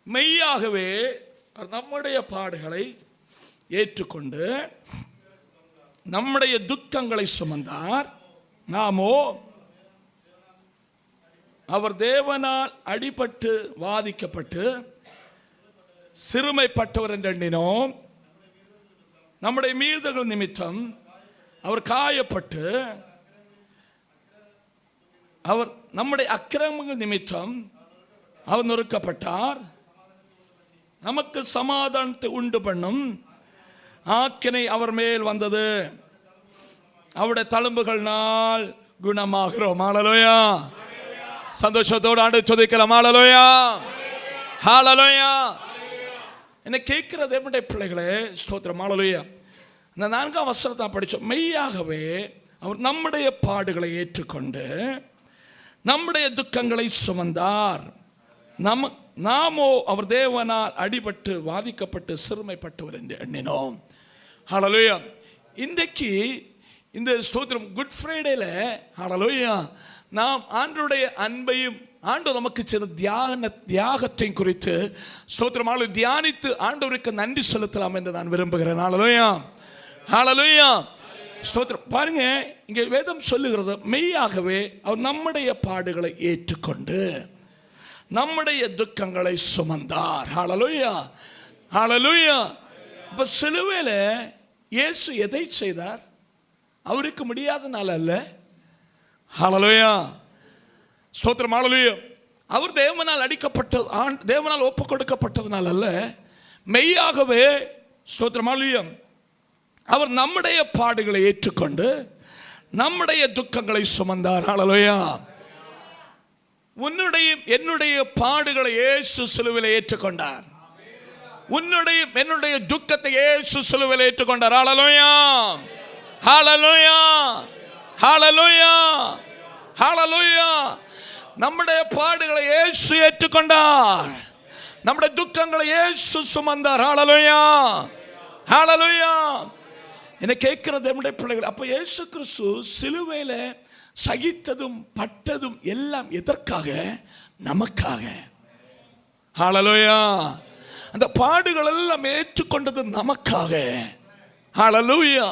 மெய்யாகவே நம்முடைய பாடுகளை ஏற்றுக்கொண்டு நம்முடைய துக்கங்களை சுமந்தார். நாமோ அவர் தேவனால் அடிபட்டு வாதிக்கப்பட்டு சிறுமைப்பட்டவர் என்று எண்ணினோம். நம்முடைய மீறுதல்கள் நிமித்தம் அவர் காயப்பட்டு, அவர் நம்முடைய அக்கிரமங்கள் நிமித்தம் அவர் நொறுக்கப்பட்டார். நமக்கு சமாதானத்தை உண்டு பண்ணும் ஆக்கினை அவர் மேல் வந்தது. அவருடைய தழும்புகள்னால் குணமாகிறோம். ஹல்லேலூயா. சந்தோஷத்தோடு ஆண்டவரை துதிக்கலாம். ஹல்லேலூயா, ஹல்லேலூயா. என்ன கேட்கிறது என்னுடைய பிள்ளைகளே, ஸ்தோத்திரம். ஹல்லேலூயா. இந்த 4ஆம் வசனத்தை படித்தோம். மெய்யாகவே அவர் நம்முடைய பாடுகளை ஏற்றுக்கொண்டு நம்முடைய துக்கங்களை சுமந்தார். நாமோ அவர் தேவனால் அடிபட்டு வாதிக்கப்பட்டு சிறுமைப்பட்டவர் என்று எண்ணினோம். ஹல்லேலூயா. இன்றைக்கு இந்த ஸ்தோத்திரம் குட் ஃப்ரைடேல ஹல்லேலூயா நாம் ஆண்டவருடைய அன்பையும் ஆண்டவர் நமக்கு செய்த தியாகத்தையும் குறித்து ஸ்தோத்திரம் தியானித்து ஆண்டவருக்கு நன்றி செலுத்தலாம் என்று நான் விரும்புகிறேன். ஹல்லேலூயா, ஹல்லேலூயா, ஸ்தோத்திரம். பாருங்க, இங்கே வேதம் சொல்லுகிறது மெய்யாகவே அவர் நம்முடைய பாடுகளை ஏற்றுக்கொண்டு நம்முடைய துக்கங்களை சுமந்தார். ஹல்லேலூயா, ஹல்லேலூயா. இப்போ சிலுவையில் இயேசு எதை செய்தார்? அவருக்கு முடியாதனால அல்ல. ஹல்லேலூயா, ஸ்தோத்திரம். ஹல்லேலூயா. அவர் தேவனால் அடிக்கப்பட்ட தேவனால் ஒப்பு கொடுக்கப்பட்டதனால் அல்ல, மெய்யாகவே ஸ்தோத்திரம். ஹல்லேலூயா. அவர் நம்முடைய பாடுகளை ஏற்றுக்கொண்டு நம்முடைய துக்கங்களை சுமந்தார். ஹல்லேலூயா. உன்னுடைய என்னுடைய பாடுகளை இயேசு சிலுவையில் ஏற்றுக்கொண்டார். உன்னுடைய என்னுடைய துக்கத்தை இயேசு சிலுவையில் ஏற்றுக்கொண்டார். ஹல்லேலூயா, ஹல்லேலூயா, ஹல்லேலூயா, ஹல்லேலூயா. நம்முடைய பாடுகளை இயேசு ஏற்றுக்கொண்டார். நம்முடைய துக்கங்களை இயேசு சுமந்தார். ஹல்லேலூயா, ஹல்லேலூயா. என்ன கேட்கிறது நம்முடைய பிள்ளைகள்? அப்போ இயேசு கிறிஸ்து சிலுவையில் சகித்ததும் பட்டதும் எல்லாம் எதற்காக? நமக்காக. ஹல்லேலூயா. அந்த பாடுகள் எல்லாம் ஏற்றுக்கொண்டது நமக்காக. ஹல்லேலூயா.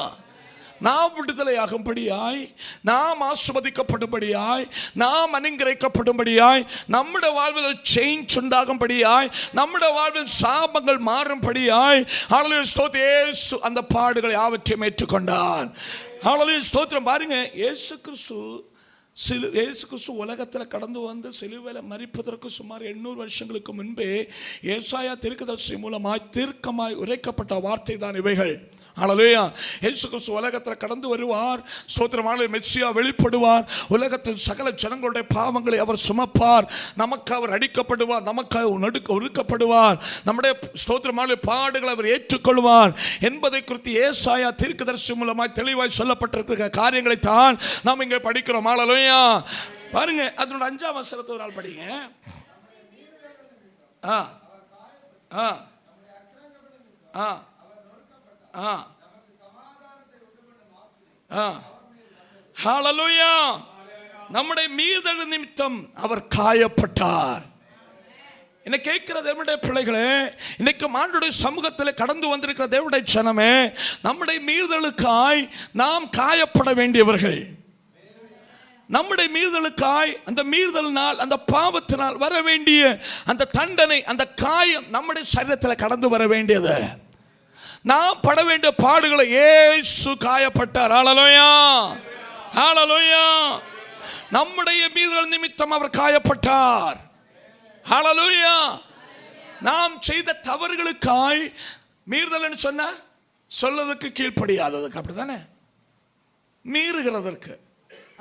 நாம் விடுதலையாகும்படியாய், நாம் ஆசீர்வதிக்கப்படும்படியாய், நாம் அனுக்கிரகிக்கப்படும்படியாய், நம்முடைய வாழ்வில் சேஞ்ச் உண்டாகும்படியாய், நம்முடைய வாழ்வில் சாபங்கள் மாறும்படியாய் ஹல்லேலூயா ஸ்தோத்திரம் இயேசு அந்த பாடுகளை யாவற்றையும் ஏற்றுக்கொண்டார். ஹல்லேலூயா ஸ்தோத்திரம். பாருங்க, இயேசு கிறிஸ்து உலகத்தில் கடந்து வந்து சிலுவையில் மரிப்பதற்கு சுமார் 800 வருஷங்களுக்கு முன்பே ஏசாயா தீர்க்கதரிசி மூலமாய் தீர்க்கமாய் உரைக்கப்பட்ட வார்த்தை தான் இவைகள். ஹல்லேலூயா. இயேசு கிறிஸ்து உலகத்தில் கடந்து வருவார். ஸ்தோத்திரமான மெஸ்ஸியா வெளிப்படுவார். உலகத்தில் சகல ஜனங்களுடைய பாவங்களை அவர் சுமப்பார். நமக்கு அவர் அடிக்கப்படுவார், நமக்கு ஒடுக்கப்படுவார், நம்முடைய ஸ்தோத்திரமான பாடுகளை அவர் ஏற்றுக்கொள்வார் என்பதை குறித்து ஏசாயா தீர்க்கதரிசி மூலமாய் தெளிவாய் சொல்லப்பட்டிருக்கிற காரியங்களை தான் நாம் இங்கே படிக்கிறோம். ஹல்லேலூயா. பாருங்க, அதனோட 5ஆம் வசனத்தை ஒரு நாள் படிங்க. ஹல்லேலூயா. நம்முடைய மீறுதல் நிமித்தம் அவர் காயப்பட்டார். என்ன கேட்கிறது என்னுடைய பிள்ளைகளே, இன்னைக்கு ஆண்டவருடைய சமூகத்தில் கடந்து வந்திருக்கிற தேவனுடைய ஜனமே, நம்முடைய மீறுதலுக்காய் நாம் காயப்பட வேண்டியவர்கள். நம்முடைய மீறுதலுக்காய், அந்த மீறுதலினால், அந்த பாவத்தினால் வர வேண்டிய அந்த தண்டனை, அந்த காயம் நம்முடைய சரீரத்தில் கடந்து வர வேண்டியது. நாம் பட வேண்டிய பாடுகளை இயேசு காயப்பட்டார். ஹல்லேலூயா, ஹல்லேலூயா. நம்முடைய மீறுதல் நிமித்தம் அவர் காயப்பட்டார். ஹல்லேலூயா. நாம் செய்த தவறுகளுக்காய், மீறுதல்னு சொன்னா சொல்லதுக்கு கீழ்ப்படியாததுக்கு, அப்படித்தானே? மீறுகிறதற்கு,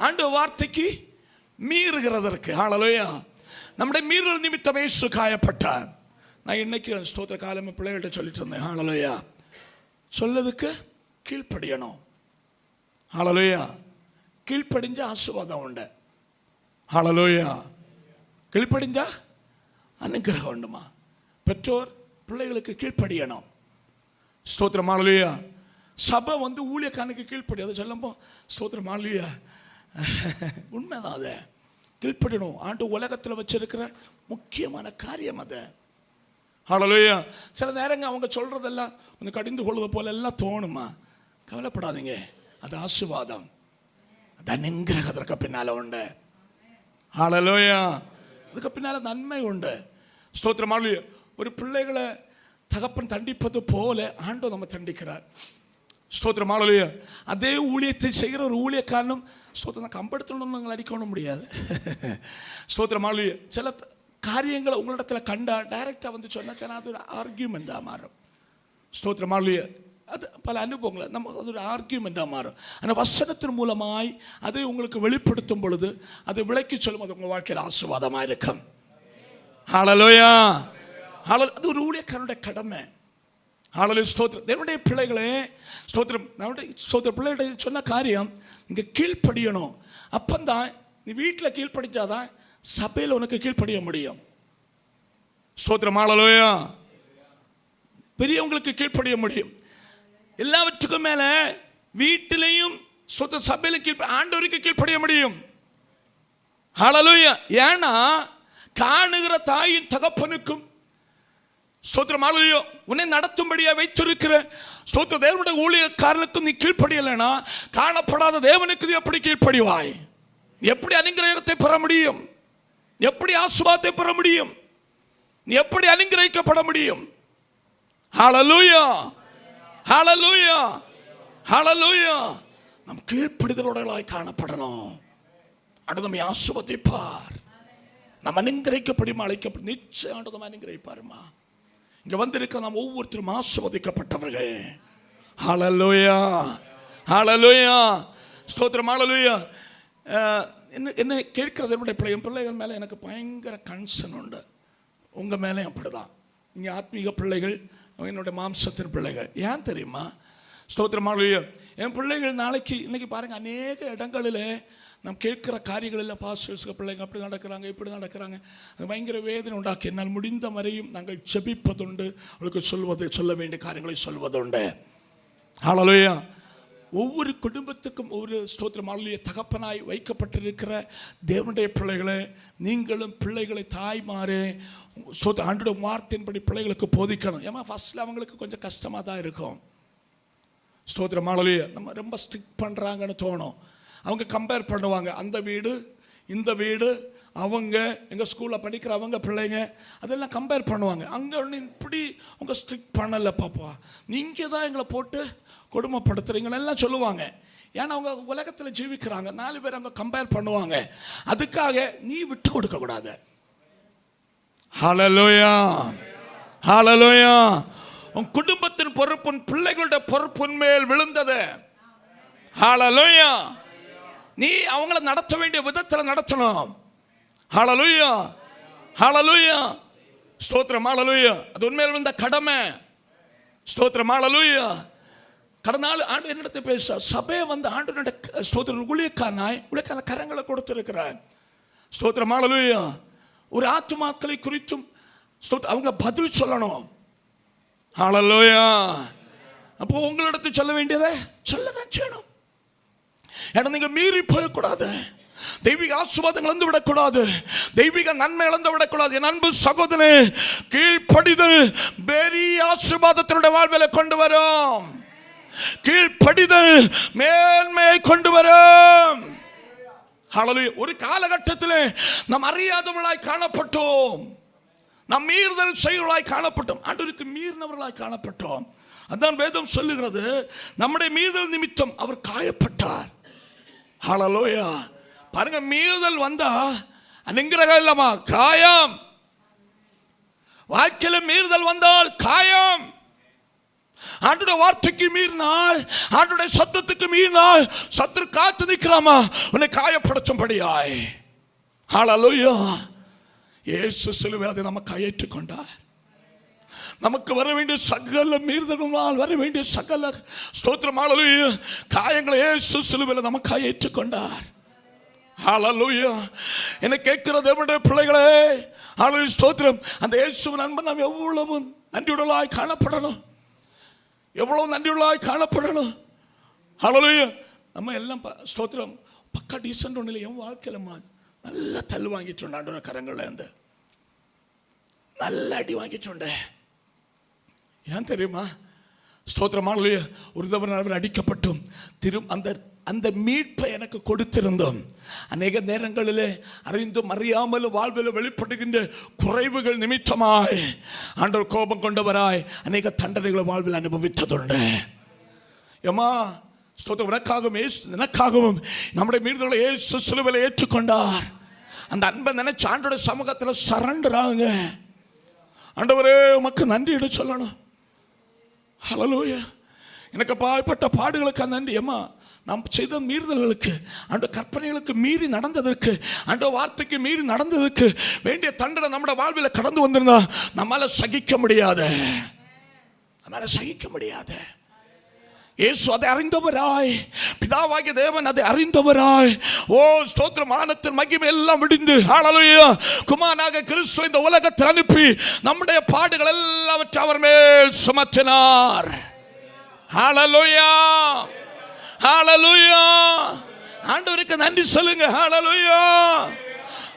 ஆண்டவர் வார்த்தைக்கு மீறுகிறதற்கு. ஹல்லேலூயா. நம்முடைய மீறுதல் நிமித்தம் இயேசு காயப்பட்டார். நான் இன்னைக்கு ஸ்தோத்திர காலமே பிள்ளைகள்கிட்ட சொல்லிட்டு இருந்தேன். ஹல்லேலூயா. சொல்லதுக்கு கீழ்ப்படியணும். ஹல்லேலூயா. கீழ்ப்படிஞ்சா ஆசீர்வாதம் உண்டு. ஹல்லேலூயா. கீழ்ப்படிஞ்சா அனுக்கிரகம் உண்டுமா? பெற்றோர் பிள்ளைகளுக்கு கீழ்ப்படியணும். ஸ்தோத்திரம். ஹல்லேலூயா. சபை வந்து ஊழியக்காரனுக்கு கீழ்ப்படியாது சொல்லும்போ ஸ்தோத்திரம். ஹல்லேலூயா. உண்மைதான், அதை கீழ்ப்படியணும். ஆண்டு உலகத்தில் வச்சிருக்கிற முக்கியமான காரியம் அது. ஹல்லேலூயா. சில நேரங்க அவங்க சொல்றதெல்லாம் கொஞ்சம் கடிந்து கொள்வது போல எல்லாம் தோணுமா? கவலைப்படாதீங்க, அது ஆசீர்வாதம். அது அனுக்கிரகத்திற்கு பின்னால உண்டு. ஹல்லேலூயா. அதுக்கு பின்னால நன்மை உண்டு. ஸ்தோத்திரம். ஹல்லேலூயா. ஒரு பிள்ளைகளை தகப்பன் தண்டிப்பது போல ஆண்டவர் நம்ம தண்டிக்கிறார். ஸ்தோத்திரம். ஹல்லேலூயா. அதே ஊழியத்தை செய்கிற ஒரு ஊழியக்காரனும் ஸ்தோத்திரம் கம்பெடுத்தணும்னு அடிக்கணும் முடியாது. ஸ்தோத்திரம். ஹல்லேலூயா. சில காரியங்களை உங்களிடத்தில் கண்டா டைரெக்டாக வந்து சொன்னால் அது ஒரு ஆர்கியூமெண்ட்டாக மாறும். ஸ்தோத்திரம். ஹல்லேலூயா. அது பல அனுபவங்களை நம்ம அது ஒரு ஆர்கியூமெண்ட்டாக மாறும். ஆனால் வசனத்தின் மூலமாய் அதை உங்களுக்கு வெளிப்படுத்தும் பொழுது அதை விளக்கி சொல்லும், அது உங்கள் வாழ்க்கையில் ஆசீர்வாதமாக இருக்கும். ஹல்லேலூயா. அது ஒரு ஊழியக்காரனுடைய கடமை. ஹல்லேலூயா. ஸ்தோத்திரம். தேவனுடைய பிள்ளைகளே, ஸ்தோத்திரம். ஸ்தோத்திர பிள்ளைகளுடைய சொன்ன காரியம் நீங்கள் கீழ்ப்படியணும். அப்பந்தான் நீ வீட்டில் கீழ்ப்படிஞ்சாதான் சபையில் உனக்கு கீழ்ப்படிய முடியும். ஸ்தோத்திரம். ஹல்லேலூயா. பெரியவங்களுக்கு கீழ்ப்படிய முடியும். எல்லாவற்றுக்கும் மேல வீட்டிலையும் சபையில ஆண்டவருக்கு கீழ்ப்படிய முடியும். ஹல்லேலூயா. ஏன்னா காணுகிற தாயின் தகப்பனுக்கும் ஸ்தோத்திரம் ஹல்லேலூயா உன்னை நடத்தும்படியா வைத்திருக்கிற ஸ்தோத்திர தேவனுடைய ஊழியக்காரனுக்கும் நீ கீழ்ப்படியலைன்னா காணப்படாத தேவனுக்கு நீ எப்படி கீழ்ப்படிவாய்? எப்படி அனுக்கிரகத்தை பெற முடியும்? எப்படி ஆசீர்வாதத்தை பெற முடியும்? நீ எப்படி அனுக்கிரகிக்கப்பட முடியும்? ஹல்லேலூயா. ஹல்லேலூயா. ஹல்லேலூயா. நம் கீழ்ப்படிதலோடலாய் காணப்படணும். அடுத்து நம்மை ஆசீர்வதிப்பார். நம்ம அனுக்கிரகிக்கப்படிமா அழைக்கப்படும். நிச்சயம் ஆண்டவர் நம்ம அனுக்கிரகிப்பாருமா. இங்க வந்திருக்க நாம் ஒவ்வொருத்தரும் ஆசீர்வதிக்கப்பட்டவர்கள். ஹல்லேலூயா. ஹல்லேலூயா. ஸ்தோத்திரம். ஹல்லேலூயா. என்ன கேட்கிறது என் பிள்ளைகள் மேலே எனக்கு பயங்கர கன்சர்ன் உண்டு. உங்கள் மேலே அப்படிதான். நீங்கள் ஆத்மீக பிள்ளைகள், என்னுடைய மாம்சத்தின் பிள்ளைகள். ஏன் தெரியுமா? ஸ்தோத்திரம். ஹல்லேலூயா. என் பிள்ளைகள் நாளைக்கு இன்னைக்கு பாருங்கள், அநேக இடங்களில் நாம் கேட்குற காரியங்கள் எல்லாம் பாஸ்டர்ஸ்க்கு பிள்ளைங்க அப்படி நடக்கிறாங்க இப்படி நடக்கிறாங்க, பயங்கர வேதனை உண்டாக்கி என்னால் முடிந்த வரையும் நாங்கள் ஜெபிப்பதுண்டு, அவளுக்கு சொல்ல வேண்டிய காரியங்களை சொல்வதுண்டு. ஹல்லேலூயா. ஒவ்வொரு குடும்பத்துக்கும் ஒரு ஸ்தோத்திரம் ஹல்லேலூயா தகப்பனாய் வைக்கப்பட்டிருக்கிற தேவனுடைய பிள்ளைகளை, நீங்களும் பிள்ளைகளை தாய்மாரே ஸ்தோத்திரம் ஆண்டோட வார்த்தையின்படி பிள்ளைகளுக்கு போதிக்கணும். ஏன்னா ஃபர்ஸ்ட்ல அவங்களுக்கு கொஞ்சம் கஷ்டமாக தான் இருக்கும். ஸ்தோத்திரம் ஹல்லேலூயா. நம்ம ரொம்ப ஸ்ட்ரிக்ட் பண்ணுறாங்கன்னு தோணும். அவங்க கம்பேர் பண்ணுவாங்க, அந்த வீடு இந்த வீடு, அவங்க எங்கள் ஸ்கூலில் படிக்கிற அவங்க பிள்ளைங்க, அதெல்லாம் கம்பேர் பண்ணுவாங்க. அங்கே ஒன்று இப்படி உங்கள் ஸ்ட்ரிக்ட் பண்ணலை பாப்பா, நீங்கள் தான் எங்களை போட்டு கொடுமைப்படுத்துறீங்களெல்லாம் சொல்லுவாங்க. ஏன்னா அவங்க உலகத்தில் ஜீவிக்கிறாங்க, 4 பேர் அவங்க கம்பேர் பண்ணுவாங்க. அதுக்காக நீ விட்டு கொடுக்கக்கூடாது. ஹல்லேலூயா. ஹல்லேலூயா. உன் குடும்பத்தின் பொறுப்பு உன் பிள்ளைகளுடைய பொறுப்பின் மேல் விழுந்தது. ஹல்லேலூயா. நீ அவங்கள நடத்த வேண்டிய விதத்தில் நடத்தணும். ஹல்லேலூயா. ஹல்லேலூயா. ஸ்தோத்திரம். ஹல்லேலூயா. அது உண்மையில் வந்த கடமை. ஸ்தோத்திரம். ஹல்லேலூயா. கடந்த நாள் ஆண்டு என்னிடத்தை பேச சபையை வந்து ஆண்டு ஸ்தோத்திர ஊழியக்காரன கரங்களை கொடுத்திருக்கிறார். ஸ்தோத்திரம். ஹல்லேலூயா. ஒரு ஆத்துமாக்களை குறித்தும் அவங்க பதில் சொல்லணும். ஹல்லேலூயா. அப்போ உங்களிடத்தை சொல்ல வேண்டியதை சொல்லதான் செய்யணும். ஏன்னா நீங்க மீறி போயக்கூடாது. தெய்வீக ஆசீர்வாதங்கள் இழந்து விடக்கூடாது. தெய்வீக நன்மை இழந்து விடக்கூடாது. என் அன்பு சகோதரனே, கீழ்ப்படிதல் பெரிய ஆசீர்வாதத்தினுடைய வாழ்வில் கொண்டு வரும். கீழ்ப்படிதல் மேன்மையை கொண்டு வரும். ஹல்லேலூயா. ஒரு காலகட்டத்தில் நாம் அறியாதவர்களாய் காணப்பட்டோம், நாம் மீறுதல் செய்வர்களாய் காணப்பட்டோம், ஆண்டவருக்கு மீறினவர்களாய் காணப்பட்டோம். அதான் வேதம் சொல்லுகிறது, நம்முடைய மீறுதல் நிமித்தம் அவர் காயப்பட்டார். ஹல்லேலூயா. பாருங்க, மீறுதல் வந்தா அனுக்கிரகம் இல்லமா, காயம். வாழ்க்கையில மீறுதல் வந்தால் காயம். ஆண்டோட வார்த்தைக்கு மீறினால், ஆண்டோட சத்தத்துக்கு மீறினால் சத்துரு காத்து நிற்கலாமா உன்னை காயப்படுத்தும்படியாய். ஹல்லேலூயா. இயேசு சிலுவையில் அதை நமக்கு ஏற்றுக்கொண்டார். நமக்கு வர வேண்டிய சகல மீறுதல்களால் வர வேண்டிய சகல ஸ்தோத்திரம் ஹல்லேலூயா காயங்களை இயேசு சிலுவையில் நமக்கு ஏற்றுக்கொண்டார். ஹல்லேலூயா. என்னை கேட்கிற தேவனுடைய பிள்ளைகளே, ஹல்லேலூயா ஸ்தோத்திரம். அந்த இயேசுவின் அன்பை நாம் எவ்வளவு நன்றியுள்ளவர்களாய் காணப்படணும், எவ்வளவு நன்றியுள்ளவர்களாய் காணப்படணும். ஹல்லேலூயா. நம்ம எல்லாம் ஸ்தோத்திரம் பக்கா டீசென்ட் ஒன்றில் என் வாழ்க்கையில் நல்லா தள்ளு வாங்கிட்டு ஆண்டவர கரங்கள்ல இருந்து நல்ல அடி வாங்கிட்டு ஏன் தெரியுமா? ஸ்தோத்திரமானே, ஒரு தவறு அவர் அடிக்கப்பட்டும் அந்த மீட்பை எனக்கு கொடுத்திருந்தோம். அநேக நேரங்களிலே அறிந்தும் அறியாமலும் வாழ்வில் வெளிப்படுகின்ற குறைவுகள் நிமித்தமாய் ஆண்டவர் கோபம் கொண்டவராய் அநேக தண்டனைகளை வாழ்வில் அனுபவித்ததுண்டு. ஏமா ஸ்தோத்திரம், எனக்காகவும் நம்முடைய மீறுதல்களை இயேசு சிலுவையில் ஏற்றுக்கொண்டார். அந்த அன்பை நினைச்சு ஆண்டோட சமூகத்தில் சரண்டர் ஆகுங்க. ஆண்டவரே உமக்கு நன்றி சொல்லணும். ஹல்லேலூயா. எனக்கு பாய்பட்ட பாடுகளுக்கு நன்றி. அம்மா, நாம் செய்த மீறுதல்களுக்கு, ஆண்ட கற்பனைகளுக்கு மீறி நடந்ததற்கு, ஆண்ட வார்த்தைக்கு மீறி நடந்ததற்கு வேண்டிய தண்டனை நம்முடைய வாழ்வில் கடந்து வந்திருந்தா நம்மால சகிக்க முடியாது. இயேசு அதை அறிந்தவராய், பிதாவாகிய தேவன் அதை அறிந்தவராய், ஓ ஸ்தோத்திரம், வானத்தின் மகிமை எல்லாம் விடிந்து ஹல்லேலூயா குமாரனாக கிறிஸ்து இந்த உலகத்தில் அனுப்பி நம்முடைய பாடுகள் எல்லாவற்றை அவர் மேல் சுமத்தினார். ஹல்லேலூயா, ஹல்லேலூயா. ஆண்டவருக்கு நன்றி சொல்லுங்க. ஹல்லேலூயா.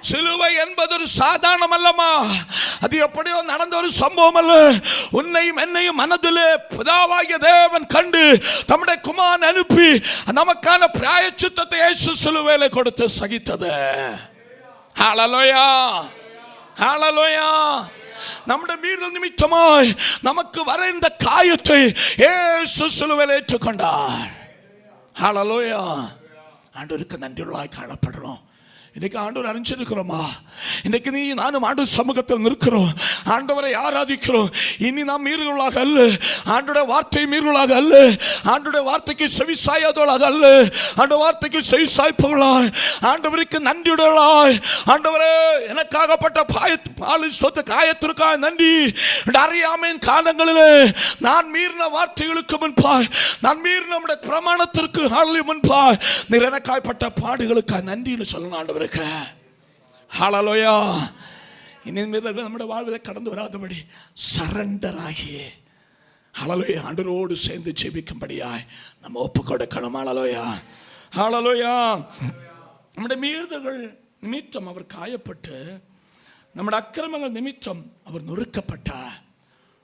சிலுவை என்பது ஒரு சாதாரணம் அல்லமா, அது எப்படியோ நடந்த ஒரு சம்பவம் அல்ல. உன்னையும் என்னையும் மனதிலே பிதாவாகிய தேவன் கண்டு தம்முடைய குமாரனை அனுப்பி நமக்கான பிராயச்சித்தத்தை இயேசு சிலுவையிலே கொடுத்து சகித்தது. ஹல்லேலூயா, ஹல்லேலூயா. நம்முடைய மீறுதல் நிமித்தமாய் நமக்கு வர இந்த காயத்தை இயேசு சிலுவையில் ஏற்றுக்கொண்டார். ஹல்லேலூயா. ஆண்டவருக்கு நன்றியுள்ளாய் காணப்படணும். இன்னைக்கு ஆண்டவர் அறிஞ்சிருக்கிறோமா? இன்னைக்கு நீ நானும் ஆண்டவர் சமூகத்தில் நிற்கிறோம், ஆண்டவரை ஆராதிக்கிறோம். இனி நாம் மீறுகளாக அல்ல, ஆண்டோட வார்த்தை மீறுகளாக அல்ல, ஆண்டோட வார்த்தைக்கு செவிசாயாதவளாக அல்ல, ஆண்ட வார்த்தைக்கு செவிசாய்ப்பவளாய், ஆண்டவருக்கு நன்றியுடலாய். ஆண்டவரே, எனக்காகப்பட்ட காயத்திற்காக நன்றி. அறியாமையின் காலங்களிலே நான் மீறின வார்த்தைகளுக்கு முன்பாய், நான் மீறின நம்முடைய பிரமாணத்திற்கு முன்பாய் நீர் எனக்காகப்பட்ட பாடுகளுக்காக நன்றின்னு சொல்லணும் ஆண்டவர். ஹல்லேலூயா. இனிமேல் நம்முடைய வாழ்வில் கடந்து வராதபடி சரண்டர் ஆகி ஹல்லேலூயா ஆண்டவரோடு சேர்ந்து ஜெபிக்கும்படியாய் நம்ம ஒப்பு கொடுக்கணும். ஹல்லேலூயா, ஹல்லேலூயா. நம்முடைய மீறுதல்கள் நிமித்தம் அவர் காயப்பட்டு, நம்முடைய அக்கிரமங்கள் நிமித்தம் அவர் நொறுக்கப்பட்டார்.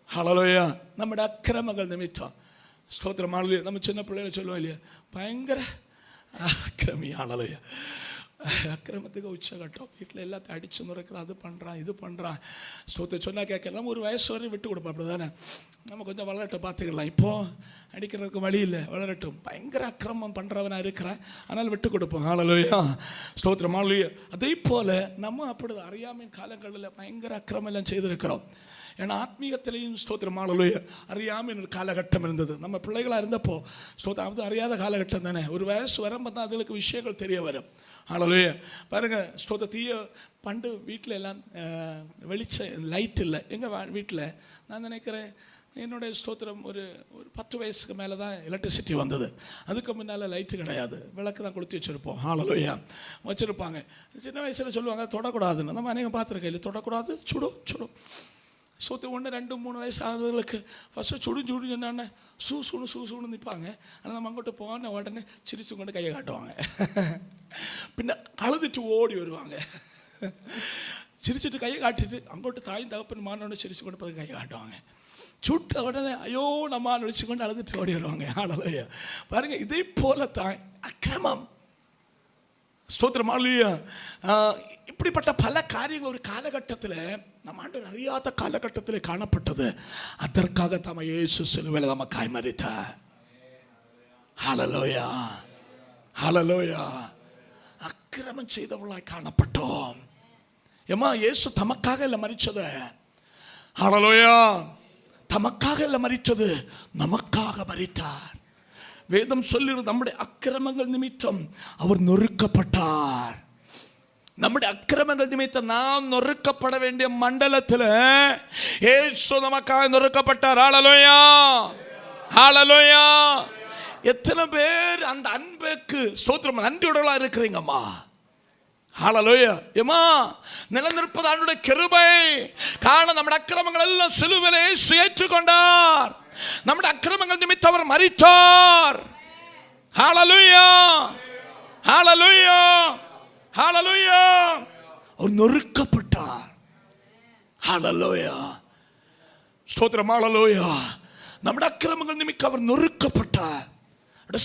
ஹல்லேலூயா. நம்முடைய அக்கிரமங்கள் நிமித்தம் ஸ்தோத்திரம். நம்ம சின்ன பிள்ளைகளை சொல்லுவோம் இல்லையா, பயங்கர அக்கிரமி. ஹல்லேலூயா. அக்கிரமத்துக்கு உச்சகட்டம், வீட்டில் எல்லாத்தையும் அடித்து நுரைக்கிறான், அது பண்ணுறான், இது பண்ணுறான். ஸ்தோத்திரம் சொன்னா கேட்கலாம். ஒரு வயசு வரையும் விட்டு கொடுப்போம், அப்படி தானே. நம்ம கொஞ்சம் வளரட்டும், பார்த்துக்கலாம். இப்போது அடிக்கிறதுக்கு வழி இல்லை, வளரட்டும். பயங்கர அக்கிரமம் பண்ணுறவனாக இருக்கிறேன், ஆனால் விட்டு கொடுப்போம். ஹல்லேலூயா, ஸ்தோத்திரம். ஹல்லேலூயா. அதே போல் நம்ம அப்படி அறியாமையின் காலங்களில் பயங்கர அக்கிரமம் எல்லாம் செய்திருக்கிறோம். ஏன்னா ஆத்மீகத்திலையும் ஸ்தோத்திரம். ஹல்லேலூயா. அறியாமல் ஒரு காலகட்டம் இருந்தது. நம்ம பிள்ளைகளாக இருந்தப்போ ஸ்தோத்திரம், அது அறியாத காலகட்டம் தானே. ஒரு வயசு வரும்போது தான் அதுகளுக்கு விஷயங்கள் தெரிய வரும். ஹல்லேலூயா. பாருங்கள் ஸ்தோத்திரம், தீய பண்டு வீட்டில் எல்லாம் வெளிச்சம் லைட் இல்லை. எங்கள் வீட்டில் நான் நினைக்கிறேன் என்னுடைய ஸ்தோத்திரம் ஒரு 10 வயசுக்கு மேலே தான் எலக்ட்ரிசிட்டி வந்தது. அதுக்கு முன்னால் லைட்டு கிடையாது, விளக்கு தான் கொளுத்தி வச்சுருப்போம். ஹல்லேலூயா வச்சுருப்பாங்க. சின்ன வயசில் சொல்லுவாங்க தொடக்கூடாதுன்னு. நம்ம அநேகம் பார்த்துருக்கேன் இல்லை, தொடக்கூடாது, சுடும். ஸ்தோத்திரம் 1, 2, 3 வயசு ஆகுதுகளுக்கு ஃபஸ்ட்டு சுடு என்னென்ன சூன்னு நிற்பாங்க. ஆனால் நம்ம அங்கிட்ட போன உடனே சிரிச்சு கொண்டு கையை காட்டுவாங்க, பின்ன அழுதுட்டு ஓடி வருவாங்க. சிரிச்சுட்டு கையை காட்டிட்டு அங்கோட்டு தாயும் தகப்பன் மானோட சிரிச்சு கொண்டு போய் கையை காட்டுவாங்க. சுட்ட உடனே ஐயோ நம்ம நினச்சி கொண்டு அழுதுட்டு ஓடி வருவாங்க. ஹல்லேலூயா. பாருங்கள், இதே போல தான் அக்கிரமம். ஸ்தோத்திரம். ஹல்லேலூயா. இப்படிப்பட்ட பல காரியங்கள் ஒரு காலகட்டத்தில் நம்ம ஆண்டவர் அறியாத காலகட்டத்தில் காணப்பட்டது. அதற்காக தம்ம இயேசு சிலுவையில் நமக்காய் மரித்தார். ஹல்லேலூயா, ஹல்லேலூயா. அக்கிரமம் செய்தவர்களாய் காணப்பட்டோம். ஏமா இயேசு தமக்காக இல்லை மரிச்சது. ஹல்லேலூயா. தமக்காக இல்லை மரித்தது, நமக்காக மரித்தார். வேதம் சொல்லுகிறது நம்முடைய அக்கிரமங்கள் நிமித்தம் அவர் நொறுக்கப்பட்டார். நம்முடைய அக்கிரமங்கள் நிமித்தம் நாம் நொறுக்கப்பட வேண்டிய மண்டலத்தில் இயேசு நமக்காக நொறுக்கப்பட்டார். ஹல்லேலூயா, ஹல்லேலூயா. எத்தனை பேர் அந்த அன்புக்கு ஸ்தோத்திரம் நன்றியுடலா இருக்கிறீங்கம்மா? ஹல்லேலூயா. ஏமா நிலநிற்பது அவருடைய கிருபை. காரணம் நம்முடைய அக்கிரமங்கள் எல்லாம் சிலுவையிலே ஏற்றுக்கொண்டார். நம்முடைய அக்கிரமங்கள் நிமித்தம் அவர் மரித்தார். ஹல்லேலூயா, ஹல்லேலூயா, ஹல்லேலூயா. அவர் நொறுக்கப்பட்டார். ஹல்லேலூயா. ஸ்தோத்திரம், ஹல்லேலூயா. നമ്മുടെ അക്രമങ്ങൾ നിമിത്തം അവർ നൊറുക്കപ്പെട്ട